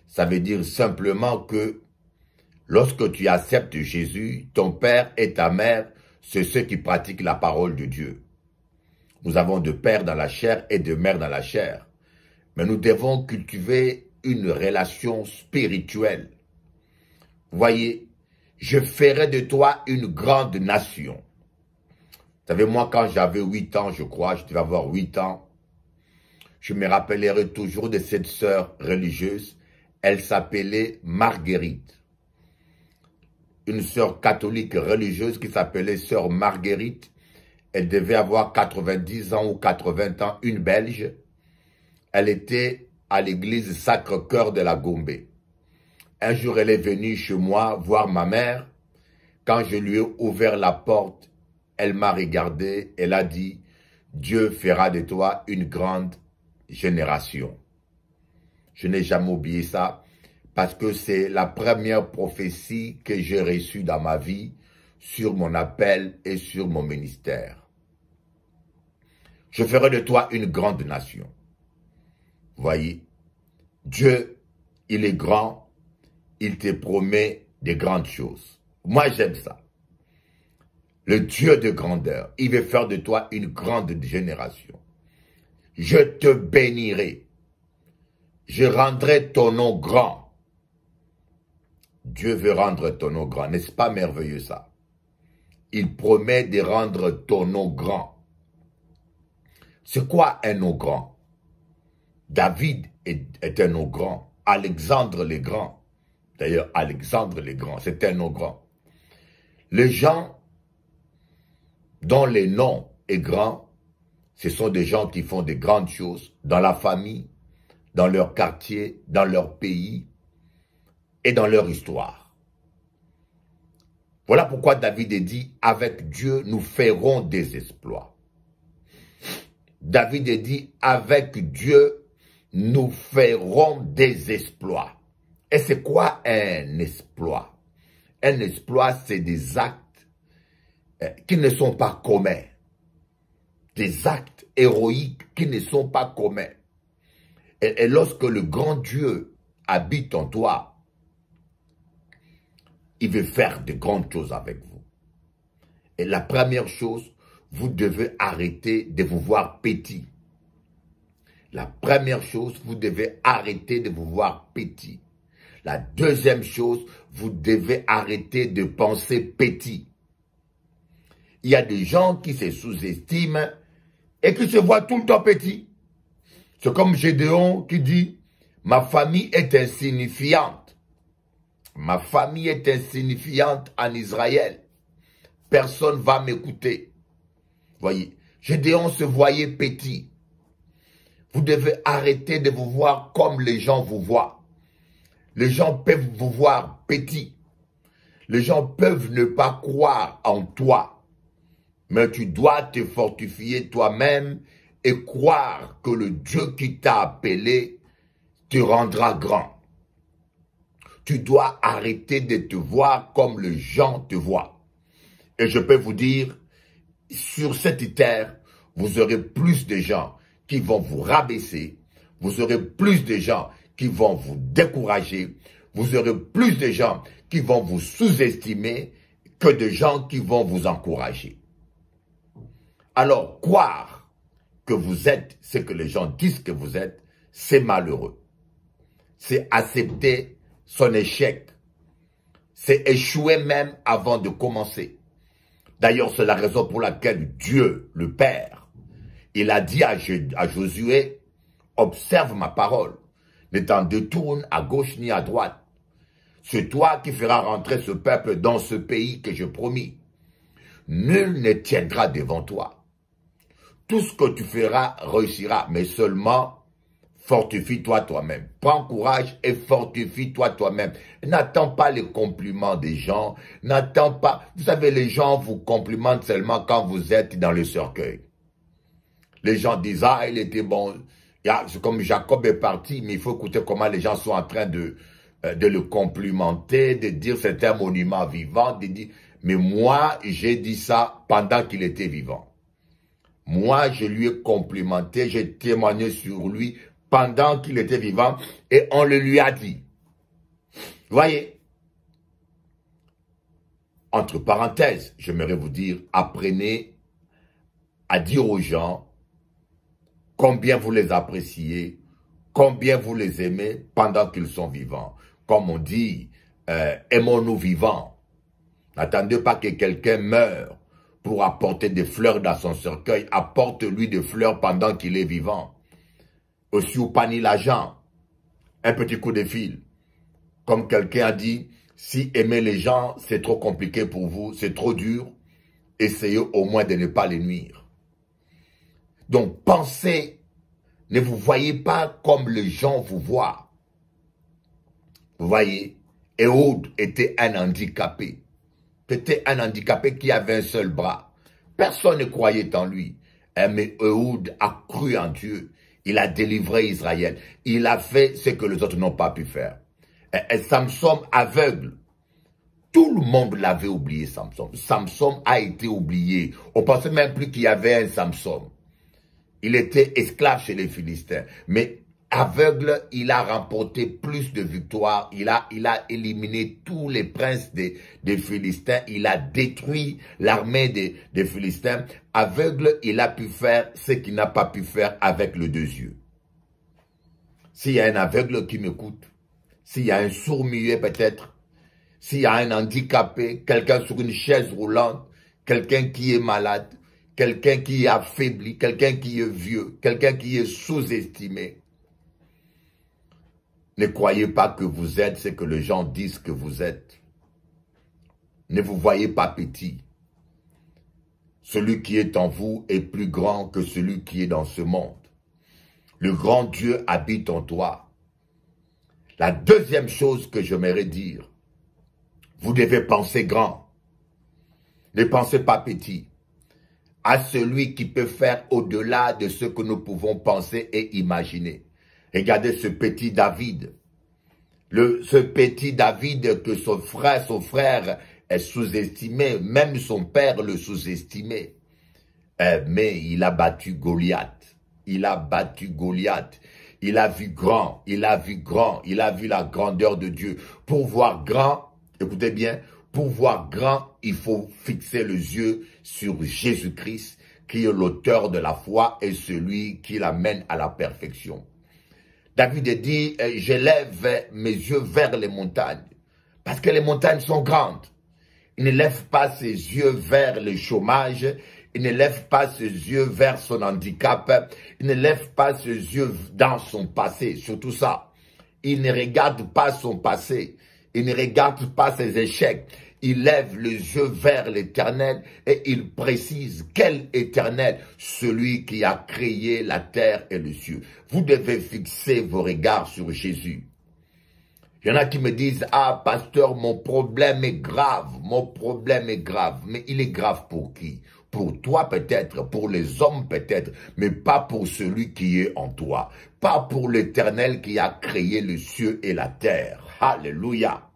Ça veut dire simplement que lorsque tu acceptes Jésus, ton père et ta mère, c'est ceux qui pratiquent la parole de Dieu. Nous avons de père dans la chair et de mère dans la chair. Mais nous devons cultiver une relation spirituelle. Voyez, je ferai de toi une grande nation. Vous savez, moi, quand j'avais 8 ans, je crois, je devais avoir 8 ans, je me rappellerai toujours de cette sœur religieuse. Elle s'appelait Marguerite. Une sœur catholique religieuse qui s'appelait sœur Marguerite. Elle devait avoir 90 ans ou 80 ans, une Belge. Elle était à l'église Sacre-Cœur de la Gombe. Un jour, elle est venue chez moi voir ma mère. Quand je lui ai ouvert la porte, elle m'a regardé, elle a dit, Dieu fera de toi une grande génération. Je n'ai jamais oublié ça parce que c'est la première prophétie que j'ai reçue dans ma vie sur mon appel et sur mon ministère. Je ferai de toi une grande nation. Voyez, Dieu, il est grand, il te promet de grandes choses. Moi, j'aime ça. Le Dieu de grandeur, il veut faire de toi une grande génération. Je te bénirai. Je rendrai ton nom grand. Dieu veut rendre ton nom grand. N'est-ce pas merveilleux ça? Il promet de rendre ton nom grand. C'est quoi un nom grand? David est un nom grand. Alexandre le Grand. D'ailleurs, Alexandre le Grand, c'est un nom grand. Les gens dont le nom est grand, ce sont des gens qui font de grandes choses dans la famille, dans leur quartier, dans leur pays et dans leur histoire. Voilà pourquoi David a dit, avec Dieu, nous ferons des exploits. David a dit, avec Dieu, nous ferons des exploits. Et c'est quoi un exploit? Un exploit, c'est des actes qui ne sont pas communs. Des actes héroïques qui ne sont pas communs. Et lorsque le grand Dieu habite en toi, il veut faire de grandes choses avec vous. Et la première chose, vous devez arrêter de vous voir petit. La première chose, vous devez arrêter de vous voir petit. La deuxième chose, vous devez arrêter de penser petit. Il y a des gens qui se sous-estiment et qui se voient tout le temps petit. C'est comme Gédéon qui dit, ma famille est insignifiante. Ma famille est insignifiante en Israël. Personne ne va m'écouter. Voyez, Gédéon se voyait petit. Vous devez arrêter de vous voir comme les gens vous voient. Les gens peuvent vous voir petit. Les gens peuvent ne pas croire en toi. Mais tu dois te fortifier toi-même et croire que le Dieu qui t'a appelé te rendra grand. Tu dois arrêter de te voir comme les gens te voient. Et je peux vous dire, sur cette terre, vous aurez plus de gens qui vont vous rabaisser. Vous aurez plus de gens qui vont vous décourager. Vous aurez plus de gens qui vont vous sous-estimer que de gens qui vont vous encourager. Alors, croire que vous êtes ce que les gens disent que vous êtes, c'est malheureux. C'est accepter son échec. C'est échouer même avant de commencer. D'ailleurs, c'est la raison pour laquelle Dieu, le Père, il a dit à Josué, observe ma parole, ne t'en détourne à gauche ni à droite. C'est toi qui feras rentrer ce peuple dans ce pays que je promis. Nul ne tiendra devant toi. Tout ce que tu feras réussira, mais seulement fortifie-toi toi-même. Prends courage et fortifie-toi toi-même. N'attends pas les compliments des gens. N'attends pas. Vous savez, les gens vous complimentent seulement quand vous êtes dans le cercueil. Les gens disent, ah, il était bon. C'est comme Jacob est parti, mais il faut écouter comment les gens sont en train de le complimenter, de dire c'est un monument vivant, de dire, mais moi, j'ai dit ça pendant qu'il était vivant. Moi, je lui ai complimenté, j'ai témoigné sur lui pendant qu'il était vivant et on le lui a dit. Voyez, entre parenthèses, j'aimerais vous dire, apprenez à dire aux gens combien vous les appréciez, combien vous les aimez pendant qu'ils sont vivants. Comme on dit, aimons-nous vivants. N'attendez pas que quelqu'un meure pour apporter des fleurs dans son cercueil. Apporte-lui des fleurs pendant qu'il est vivant. Aussi au panier l'argent, un petit coup de fil. Comme quelqu'un a dit, si aimer les gens, c'est trop compliqué pour vous, c'est trop dur, essayez au moins de ne pas les nuire. Donc pensez, ne vous voyez pas comme les gens vous voient. Vous voyez, Ehud était un handicapé. qui était un handicapé qui avait un seul bras. Personne ne croyait en lui. Mais Ehud a cru en Dieu. Il a délivré Israël. Il a fait ce que les autres n'ont pas pu faire. Et Samson aveugle. Tout le monde l'avait oublié, Samson. Samson a été oublié. On ne pensait même plus qu'il y avait un Samson. Il était esclave chez les Philistins. Mais aveugle, il a remporté plus de victoires. Il a éliminé tous les princes des Philistins. Il a détruit l'armée des Philistins. Aveugle, il a pu faire ce qu'il n'a pas pu faire avec les deux yeux. S'il y a un aveugle qui m'écoute, s'il y a un sourd-muet peut-être, s'il y a un handicapé, quelqu'un sur une chaise roulante, quelqu'un qui est malade, quelqu'un qui est affaibli, quelqu'un qui est vieux, quelqu'un qui est sous-estimé, ne croyez pas que vous êtes ce que les gens disent que vous êtes. Ne vous voyez pas petit. Celui qui est en vous est plus grand que celui qui est dans ce monde. Le grand Dieu habite en toi. La deuxième chose que j'aimerais dire, vous devez penser grand. Ne pensez pas petit. À celui qui peut faire au-delà de ce que nous pouvons penser et imaginer. Regardez ce petit David. Ce petit David que son frère est sous-estimé, même son père le sous-estimait. Mais il a battu Goliath. Il a battu Goliath. Il a vu grand, il a vu grand, il a vu la grandeur de Dieu. Pour voir grand, écoutez bien, pour voir grand, il faut fixer les yeux sur Jésus-Christ, qui est l'auteur de la foi et celui qui l'amène à la perfection. David dit, je lève mes yeux vers les montagnes, parce que les montagnes sont grandes. Il ne lève pas ses yeux vers le chômage, il ne lève pas ses yeux vers son handicap, il ne lève pas ses yeux dans son passé, surtout ça. Il ne regarde pas son passé, il ne regarde pas ses échecs. Il lève les yeux vers l'Éternel et il précise quel Éternel, celui qui a créé la terre et le ciel. Vous devez fixer vos regards sur Jésus. Il y en a qui me disent, ah pasteur, mon problème est grave, mais il est grave pour qui? Pour toi peut-être, pour les hommes peut-être, mais pas pour celui qui est en toi. Pas pour l'Éternel qui a créé le ciel et la terre. Alléluia.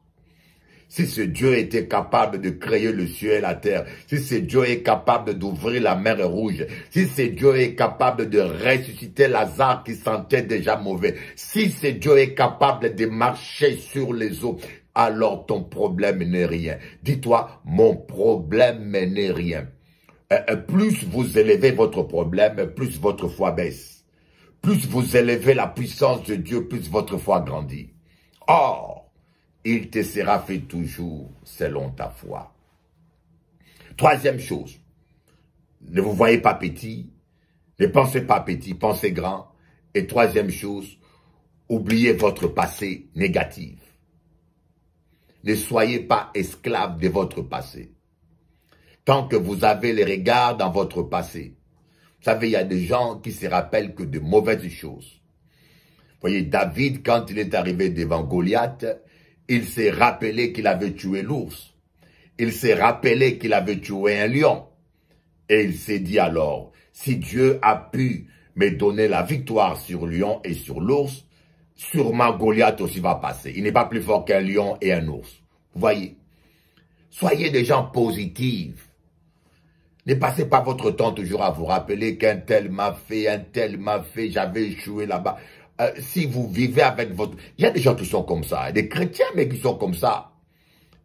Si ce Dieu était capable de créer le ciel et la terre, si ce Dieu est capable d'ouvrir la mer rouge, si ce Dieu est capable de ressusciter Lazare qui sentait déjà mauvais, si ce Dieu est capable de marcher sur les eaux, alors ton problème n'est rien. Dis-toi, mon problème n'est rien. Plus vous élevez votre problème, plus votre foi baisse. Plus vous élevez la puissance de Dieu, plus votre foi grandit. Or, il te sera fait toujours selon ta foi. Troisième chose, ne vous voyez pas petit, ne pensez pas petit, pensez grand. Et troisième chose, oubliez votre passé négatif. Ne soyez pas esclave de votre passé. Tant que vous avez les regards dans votre passé. Vous savez, il y a des gens qui se rappellent que de mauvaises choses. Vous voyez, David, quand il est arrivé devant Goliath, il s'est rappelé qu'il avait tué l'ours. Il s'est rappelé qu'il avait tué un lion. Et il s'est dit alors, si Dieu a pu me donner la victoire sur le lion et sur l'ours, sûrement Goliath aussi va passer. Il n'est pas plus fort qu'un lion et un ours. Vous voyez, soyez des gens positifs. Ne passez pas votre temps toujours à vous rappeler qu'un tel m'a fait, j'avais échoué là-bas. Si vous vivez avec votre... Il y a des gens qui sont comme ça, des chrétiens mais qui sont comme ça.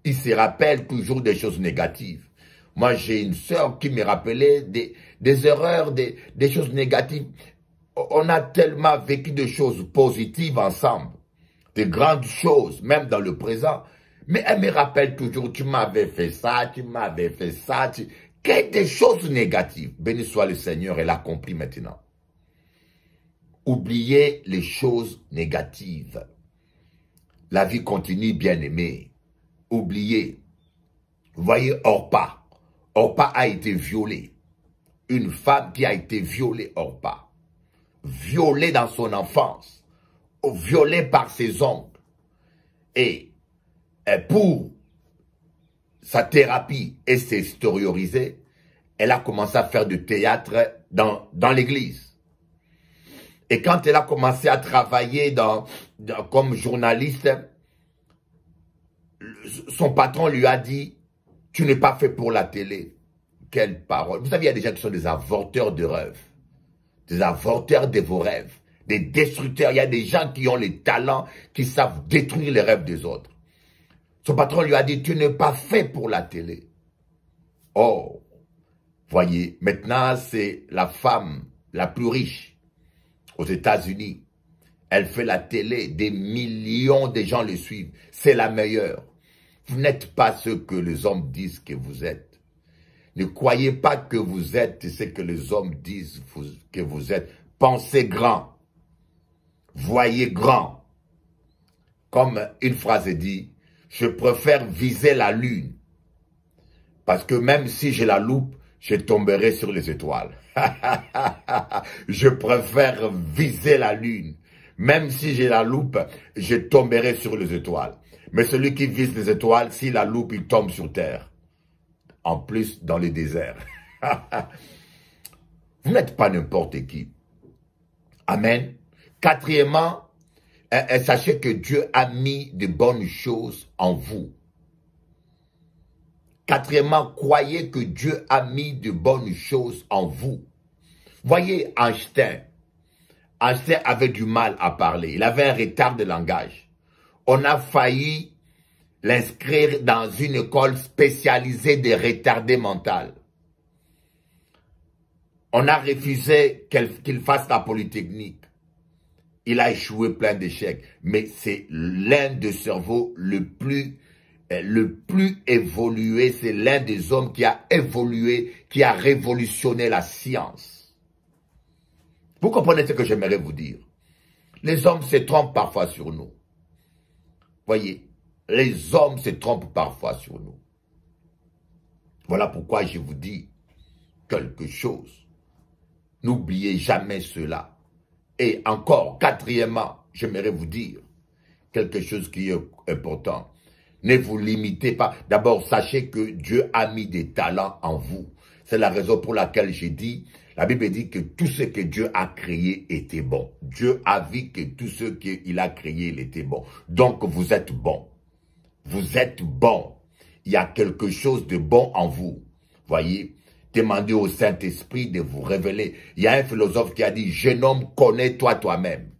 Ils se rappellent toujours des choses négatives. Moi, j'ai une sœur qui me rappelait des erreurs, des choses négatives. On a tellement vécu de choses positives ensemble, de grandes choses, même dans le présent. Mais elle me rappelle toujours, tu m'avais fait ça, tu m'avais fait ça. Que des choses négatives. Béni soit le Seigneur, elle a compris maintenant. Oubliez les choses négatives. La vie continue, bien-aimé. Oubliez. Vous voyez Orpa. Orpa a été violée. Une femme qui a été violée, Orpa. Violée dans son enfance. Violée par ses oncles. Et pour sa thérapie s'est extériorisée, elle a commencé à faire du théâtre dans l'église. Et quand elle a commencé à travailler comme journaliste, son patron lui a dit, tu n'es pas fait pour la télé. Quelle parole. Vous savez, il y a des gens qui sont des avorteurs de rêves, des avorteurs de vos rêves, des destructeurs. Il y a des gens qui ont les talents, qui savent détruire les rêves des autres. Son patron lui a dit, tu n'es pas fait pour la télé. Oh, voyez, maintenant c'est la femme la plus riche aux États-Unis. Elle fait la télé, des millions de gens le suivent. C'est la meilleure. Vous n'êtes pas ce que les hommes disent que vous êtes. Ne croyez pas que vous êtes ce que les hommes disent que vous êtes. Pensez grand. Voyez grand. Comme une phrase dit, je préfère viser la lune. Parce que même si j'ai la loupe, je tomberai sur les étoiles. Je préfère viser la lune. Même si j'ai la loupe, je tomberai sur les étoiles. Mais celui qui vise les étoiles, si la loupe, il tombe sur terre. En plus, dans les déserts. Vous n'êtes pas n'importe qui. Amen. Quatrièmement, sachez que Dieu a mis de bonnes choses en vous. Quatrièmement, croyez que Dieu a mis de bonnes choses en vous. Voyez Einstein. Einstein avait du mal à parler. Il avait un retard de langage. On a failli l'inscrire dans une école spécialisée de retardés mentaux. On a refusé qu'il fasse la polytechnique. Il a échoué plein d'échecs. Mais c'est l'un des cerveaux le plus évolué. C'est l'un des hommes qui a évolué, qui a révolutionné la science. Vous comprenez ce que j'aimerais vous dire? Les hommes se trompent parfois sur nous. Voyez, les hommes se trompent parfois sur nous. Voilà pourquoi je vous dis quelque chose. N'oubliez jamais cela. Et encore, quatrièmement, j'aimerais vous dire quelque chose qui est important. Ne vous limitez pas. D'abord, sachez que Dieu a mis des talents en vous. C'est la raison pour laquelle j'ai dit, la Bible dit que tout ce que Dieu a créé était bon. Dieu a vu que tout ce qu'il a créé, il était bon. Donc, vous êtes bon. Vous êtes bon. Il y a quelque chose de bon en vous. Voyez, demandez au Saint-Esprit de vous révéler. Il y a un philosophe qui a dit, jeune homme, connais-toi toi-même.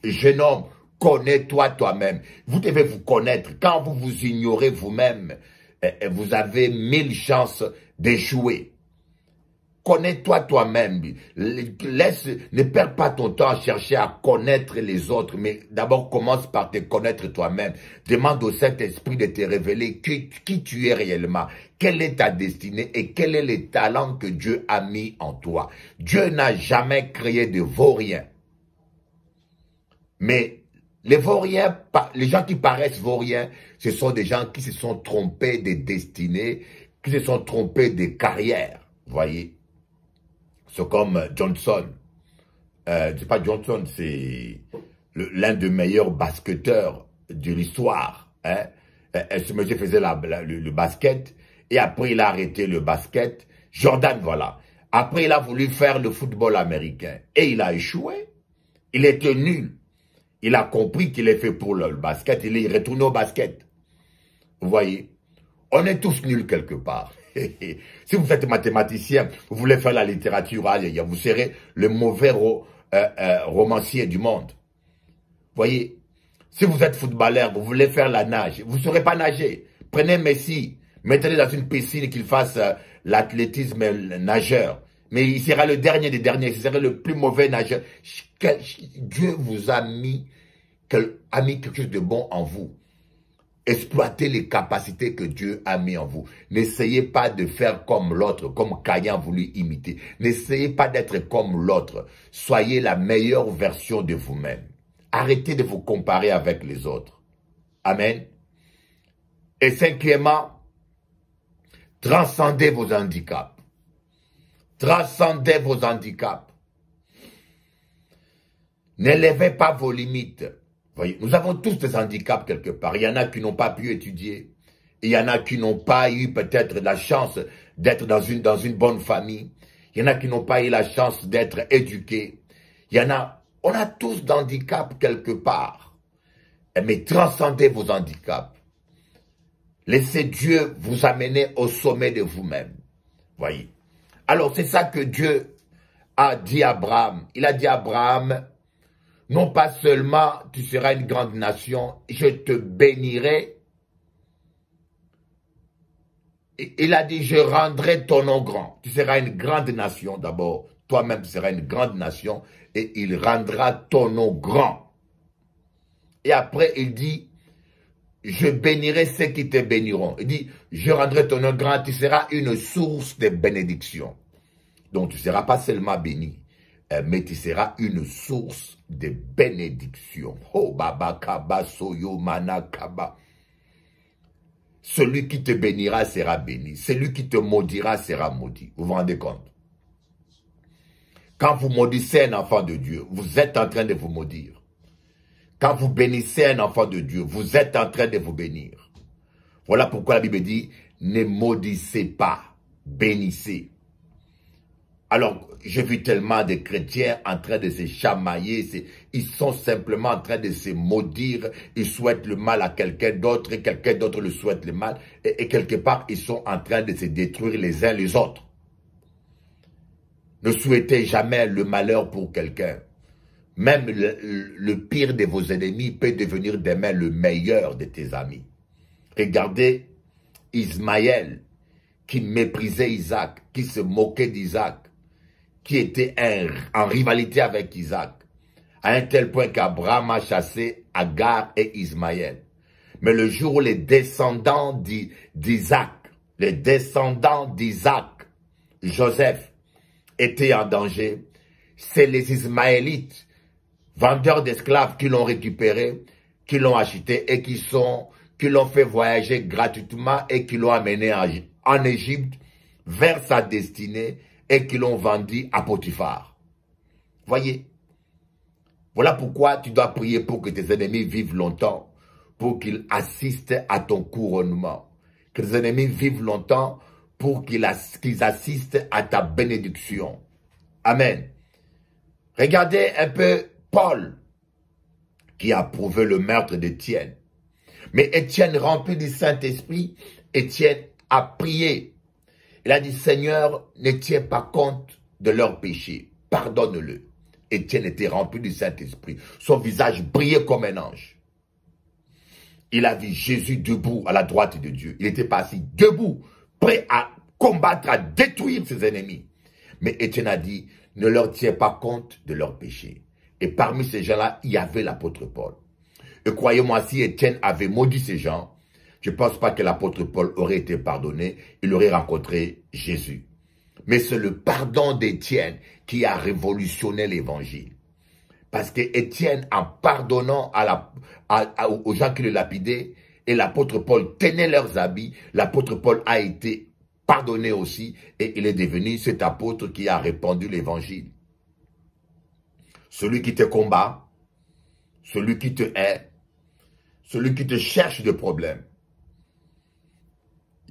Jeune homme, connais-toi toi-même. Vous devez vous connaître. Quand vous vous ignorez vous-même, vous avez 1000 chances d'échouer. Connais-toi toi-même. Ne perds pas ton temps à chercher à connaître les autres, mais d'abord commence par te connaître toi-même. Demande au Saint-Esprit de te révéler qui tu es réellement, quelle est ta destinée et quel est le talent que Dieu a mis en toi. Dieu n'a jamais créé de vauriens. Mais les vauriens, les gens qui paraissent vauriens, ce sont des gens qui se sont trompés des destinées, qui se sont trompés des carrières, voyez. C'est comme Johnson. C'est pas Johnson, c'est l'un des meilleurs basketteurs de l'histoire. Hein? Ce monsieur faisait le basket et après il a arrêté le basket. Jordan, voilà. Après il a voulu faire le football américain et il a échoué. Il était nul. Il a compris qu'il est fait pour le basket. Il est retourné au basket. Vous voyez, on est tous nuls quelque part. Si vous êtes mathématicien, vous voulez faire la littérature, vous serez le mauvais romancier du monde. Voyez, si vous êtes footballeur, vous voulez faire la nage, vous ne saurez pas nager. Prenez Messi, mettez-le dans une piscine qu'il fasse l'athlétisme nageur. Mais il sera le dernier des derniers, il sera le plus mauvais nageur. Dieu vous a mis quelque chose de bon en vous. Exploitez les capacités que Dieu a mis en vous. N'essayez pas de faire comme l'autre, comme Caïn a voulu imiter. N'essayez pas d'être comme l'autre. Soyez la meilleure version de vous-même. Arrêtez de vous comparer avec les autres. Amen. Et cinquièmement, transcendez vos handicaps. Transcendez vos handicaps. N'élevez pas vos limites. Voyez, nous avons tous des handicaps quelque part. Il y en a qui n'ont pas pu étudier. Il y en a qui n'ont pas eu peut-être la chance d'être dans une bonne famille. Il y en a qui n'ont pas eu la chance d'être éduqués. Il y en a, on a tous d'handicap quelque part. Mais transcendez vos handicaps. Laissez Dieu vous amener au sommet de vous-même. Voyez. Alors c'est ça que Dieu a dit à Abraham. Il a dit à Abraham, non pas seulement tu seras une grande nation, je te bénirai. Il a dit, je rendrai ton nom grand. Tu seras une grande nation d'abord. Toi-même, tu seras une grande nation et il rendra ton nom grand. Et après, il dit, je bénirai ceux qui te béniront. Il dit, je rendrai ton nom grand, tu seras une source de bénédiction. Donc, tu ne seras pas seulement béni, mais tu seras une source de bénédiction. Oh, baba, kaba, soyo, mana, kaba. Celui qui te bénira sera béni. Celui qui te maudira sera maudit. Vous vous rendez compte? Quand vous maudissez un enfant de Dieu, vous êtes en train de vous maudire. Quand vous bénissez un enfant de Dieu, vous êtes en train de vous bénir. Voilà pourquoi la Bible dit, ne maudissez pas, bénissez. Alors, j'ai vu tellement de chrétiens en train de se chamailler, ils sont simplement en train de se maudire, ils souhaitent le mal à quelqu'un d'autre et quelqu'un d'autre le souhaite le mal, et quelque part, ils sont en train de se détruire les uns les autres. Ne souhaitez jamais le malheur pour quelqu'un. Même le pire de vos ennemis peut devenir demain le meilleur de tes amis. Regardez Ismaël, qui méprisait Isaac, qui se moquait d'Isaac, qui était en rivalité avec Isaac, à un tel point qu'Abraham a chassé Agar et Ismaël. Mais le jour où les descendants d'Isaac, Joseph, étaient en danger, c'est les Ismaélites, vendeurs d'esclaves, qui l'ont récupéré, qui l'ont acheté et qui l'ont fait voyager gratuitement et qui l'ont amené en Égypte vers sa destinée, et qui l'ont vendu à Potiphar. Voyez, voilà pourquoi tu dois prier pour que tes ennemis vivent longtemps, pour qu'ils assistent à ton couronnement. Que tes ennemis vivent longtemps pour qu'ils assistent à ta bénédiction. Amen. Regardez un peu Paul, qui a prouvé le meurtre d'Étienne. Mais Étienne, rempli du Saint-Esprit, Étienne a prié. Il a dit, Seigneur, ne tiens pas compte de leurs péchés. Pardonne-le. Étienne était rempli du Saint-Esprit. Son visage brillait comme un ange. Il a vu Jésus debout à la droite de Dieu. Il était pas assis debout, prêt à combattre, à détruire ses ennemis. Mais Étienne a dit, ne leur tiens pas compte de leurs péchés. Et parmi ces gens-là, il y avait l'apôtre Paul. Et croyez-moi, si Étienne avait maudit ces gens, je ne pense pas que l'apôtre Paul aurait été pardonné, il aurait rencontré Jésus. Mais c'est le pardon d'Étienne qui a révolutionné l'évangile. Parce que Étienne, en pardonnant aux gens qui le lapidaient, et l'apôtre Paul tenait leurs habits, l'apôtre Paul a été pardonné aussi, et il est devenu cet apôtre qui a répandu l'évangile. Celui qui te combat, celui qui te hait, celui qui te cherche des problèmes,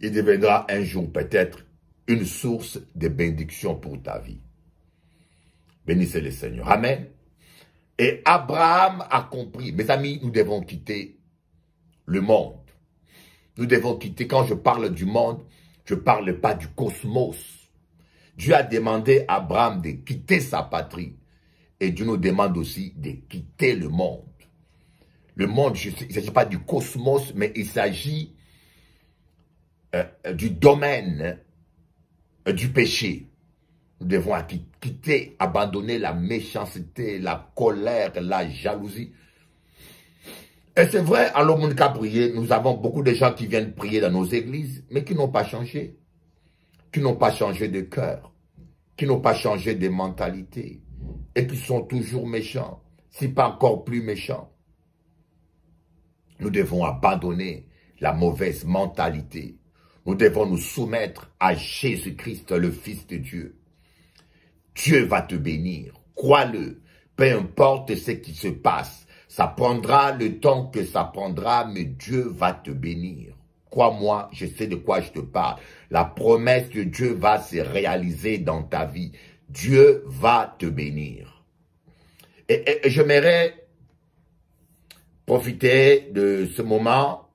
il deviendra un jour peut-être une source de bénédiction pour ta vie. Bénissez le Seigneur. Amen. Et Abraham a compris. Mes amis, nous devons quitter le monde. Nous devons quitter, quand je parle du monde, je ne parle pas du cosmos. Dieu a demandé à Abraham de quitter sa patrie. Et Dieu nous demande aussi de quitter le monde. Le monde, il ne s'agit pas du cosmos, mais il s'agit du domaine du péché. Nous devons quitter, abandonner la méchanceté, la colère, la jalousie. Et c'est vrai, à l'Omunika prier, nous avons beaucoup de gens qui viennent prier dans nos églises, mais qui n'ont pas changé. Qui n'ont pas changé de cœur. Qui n'ont pas changé de mentalité. Et qui sont toujours méchants. Si pas encore plus méchants. Nous devons abandonner la mauvaise mentalité. Nous devons nous soumettre à Jésus-Christ, le Fils de Dieu. Dieu va te bénir. Crois-le. Peu importe ce qui se passe. Ça prendra le temps que ça prendra, mais Dieu va te bénir. Crois-moi, je sais de quoi je te parle. La promesse de Dieu va se réaliser dans ta vie. Dieu va te bénir. Et j'aimerais profiter de ce moment.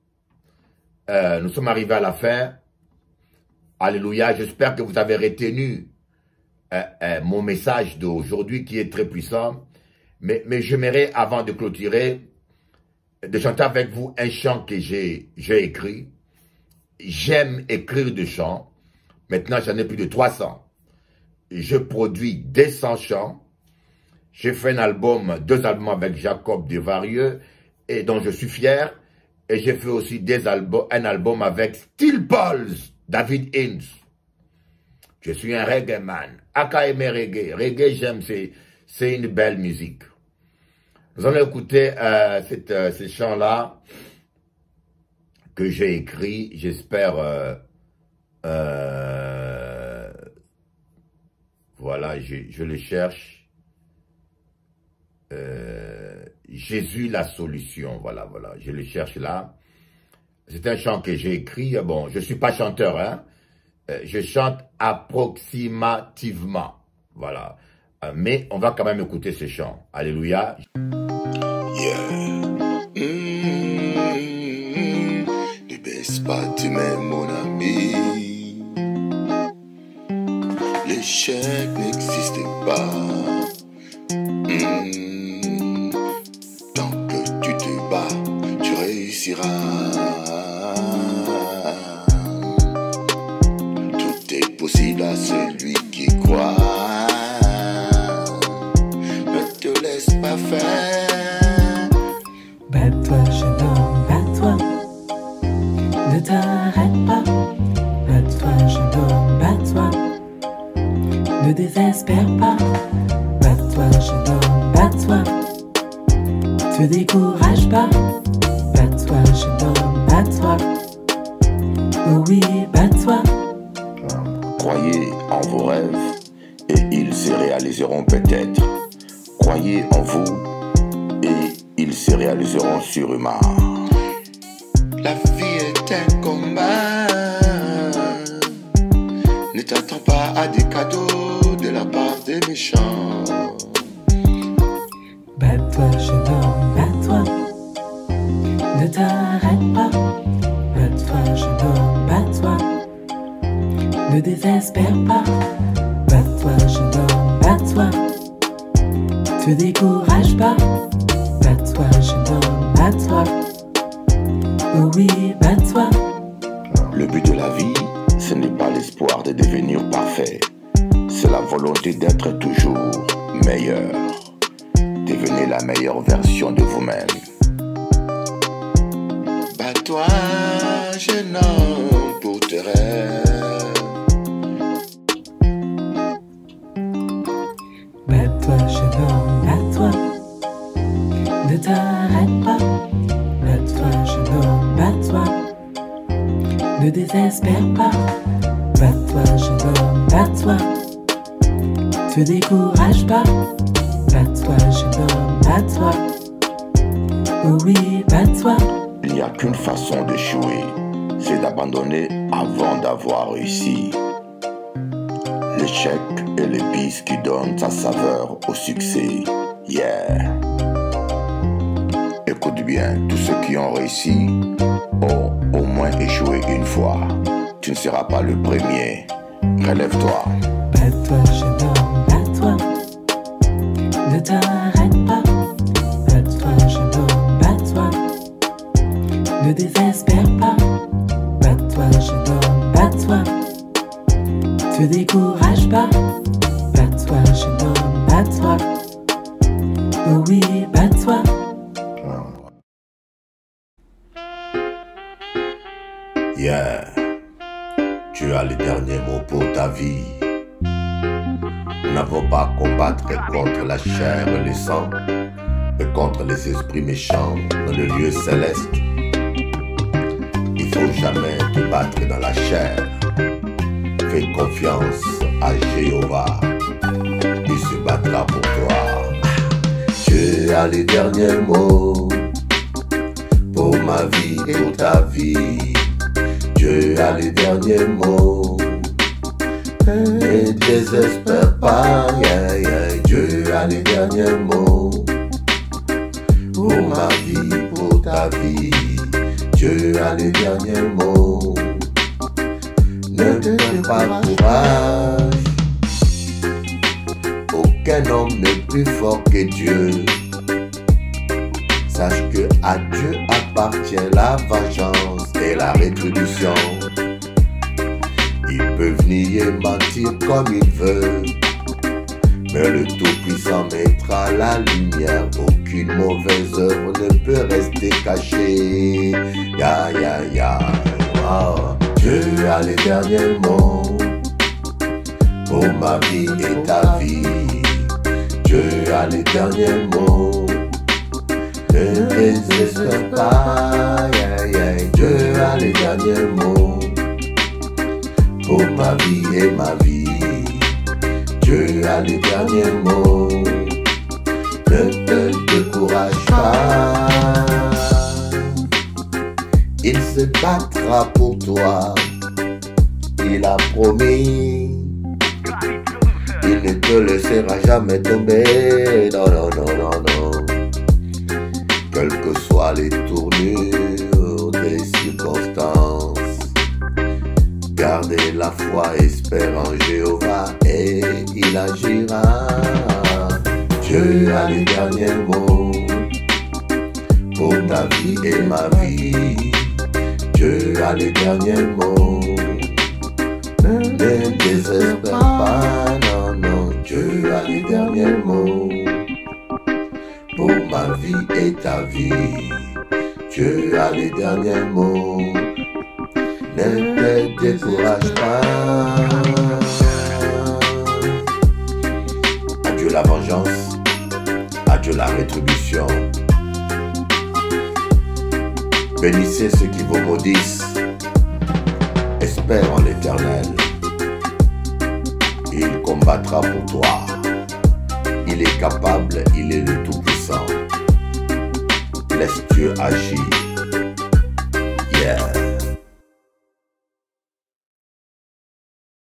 Nous sommes arrivés à la fin. Alléluia. J'espère que vous avez retenu mon message d'aujourd'hui qui est très puissant. Mais j'aimerais, avant de clôturer, de chanter avec vous un chant que j'ai écrit. J'aime écrire des chants. Maintenant, j'en ai plus de 300. Je produis 200 chants. J'ai fait deux albums avec Jacob Desvarieux, et dont je suis fier. Et j'ai fait aussi un album avec Steel Pulse, David Ince. Je suis un reggae man. Aka aimé reggae. Reggae, j'aime, c'est une belle musique. Nous allons écouter ces chants-là que j'ai écrits. J'espère... voilà, je le cherche. Jésus la solution. Voilà, je le cherche là. C'est un chant que j'ai écrit. Bon, je ne suis pas chanteur, hein. Je chante approximativement. Voilà. Mais on va quand même écouter ce chant. Alléluia. Yeah. Ne baisse pas tes mains, mon ami. L'échec n'existe pas. Tant que tu te bats, tu réussiras. Tout est possible à celui qui croit. Ne te laisse pas faire. Bats-toi, jeune homme, bats-toi. Ne t'arrête pas. Bats-toi, jeune homme, bats-toi. Ne désespère pas. Bats-toi, jeune homme, bats-toi. Te décourage pas. Bats-toi, jeune homme, bats-toi. Oh oui, bats-toi. Croyez en vos rêves et ils se réaliseront peut-être. Croyez en vous et ils se réaliseront sûrement. La vie est un combat. Ne t'attends pas à des cadeaux de la part des méchants. Bats-toi, jeune homme, bats-toi. Ne t'arrête pas. Bats-toi, jeune homme, bats-toi. Ne désespère pas. Bats-toi, jeune homme, bats-toi. Te décourage pas. Bats-toi, jeune homme, bats-toi. Oh oui, bats-toi. Le but de la vie, ce n'est pas l'espoir de devenir parfait. C'est la volonté d'être toujours meilleur. Devenez la meilleure version de vous-même. Bats-toi, jeune homme, pour tes rêves. Bats-toi, jeune homme, bats-toi. Ne t'arrête pas. Bats-toi, jeune homme, bats-toi. Ne désespère pas. Bats-toi, jeune homme, bats-toi. Te décourage pas. Bats-toi, jeune homme, bats-toi. Oh oui, bats-toi. Il n'y a qu'une façon d'échouer, c'est d'abandonner avant d'avoir réussi. L'échec est l'épice qui donne sa saveur au succès. Yeah. Écoute bien, tous ceux qui ont réussi ont au moins échoué une fois. Tu ne seras pas le premier. Relève-toi. Bats-toi, jeune homme, bats-toi. Ne t'arrête pas. Bats-toi, jeune homme, bats-toi. Ne désespère pas. Bats-toi, jeune homme, bats-toi. Te décourage pas. Bats-toi, jeune homme, bats-toi. Oh oui, bats-toi. Yeah. Tu as les derniers mots pour ta vie. Nous n'avons pas à combattre contre la chair et le sang, mais contre les esprits méchants dans le lieu céleste. Il ne faut jamais te battre dans la chair. Fais confiance à Jéhovah. Il se battra pour toi. Tu as les derniers mots pour ma vie et pour ta vie. Dieu a les derniers mots. Ne désespère pas, yeah, yeah. Dieu a les derniers mots. Pour ma vie, pour ta vie, Dieu a les derniers mots. Ne perds pas courage. Aucun homme n'est plus fort que Dieu. Sache que à Dieu appartient la vengeance et la rétribution. Il peut venir et mentir comme il veut, mais le Tout-Puissant mettra la lumière. Aucune mauvaise œuvre ne peut rester cachée. Ya, ya, ya. Oh. Dieu a les derniers mots pour ma vie et ta vie. Dieu a les derniers mots. Ne désespère pas, yeah, yeah. Dieu a les derniers mots pour ma vie et ma vie. Dieu a les derniers mots. Ne te décourage pas. Il se battra pour toi. Il a promis. Il ne te laissera jamais tomber. Non, non, non, non, non. Quelles que soient les tournures des circonstances, gardez la foi, espère en Jéhovah et il agira. Dieu a les derniers mots pour ta vie et ma vie. Dieu a les derniers mots. Ne désespère pas, non, non. Dieu a les derniers mots pour ma vie et ta vie. Dieu a les derniers mots. Ne te décourage pas. Adieu la vengeance, adieu la rétribution. Bénissez ceux qui vous maudissent. Espère en l'Éternel. Il combattra pour toi. Il est capable, il est le Tout-Puissant. Laisse Dieu agir. Yeah.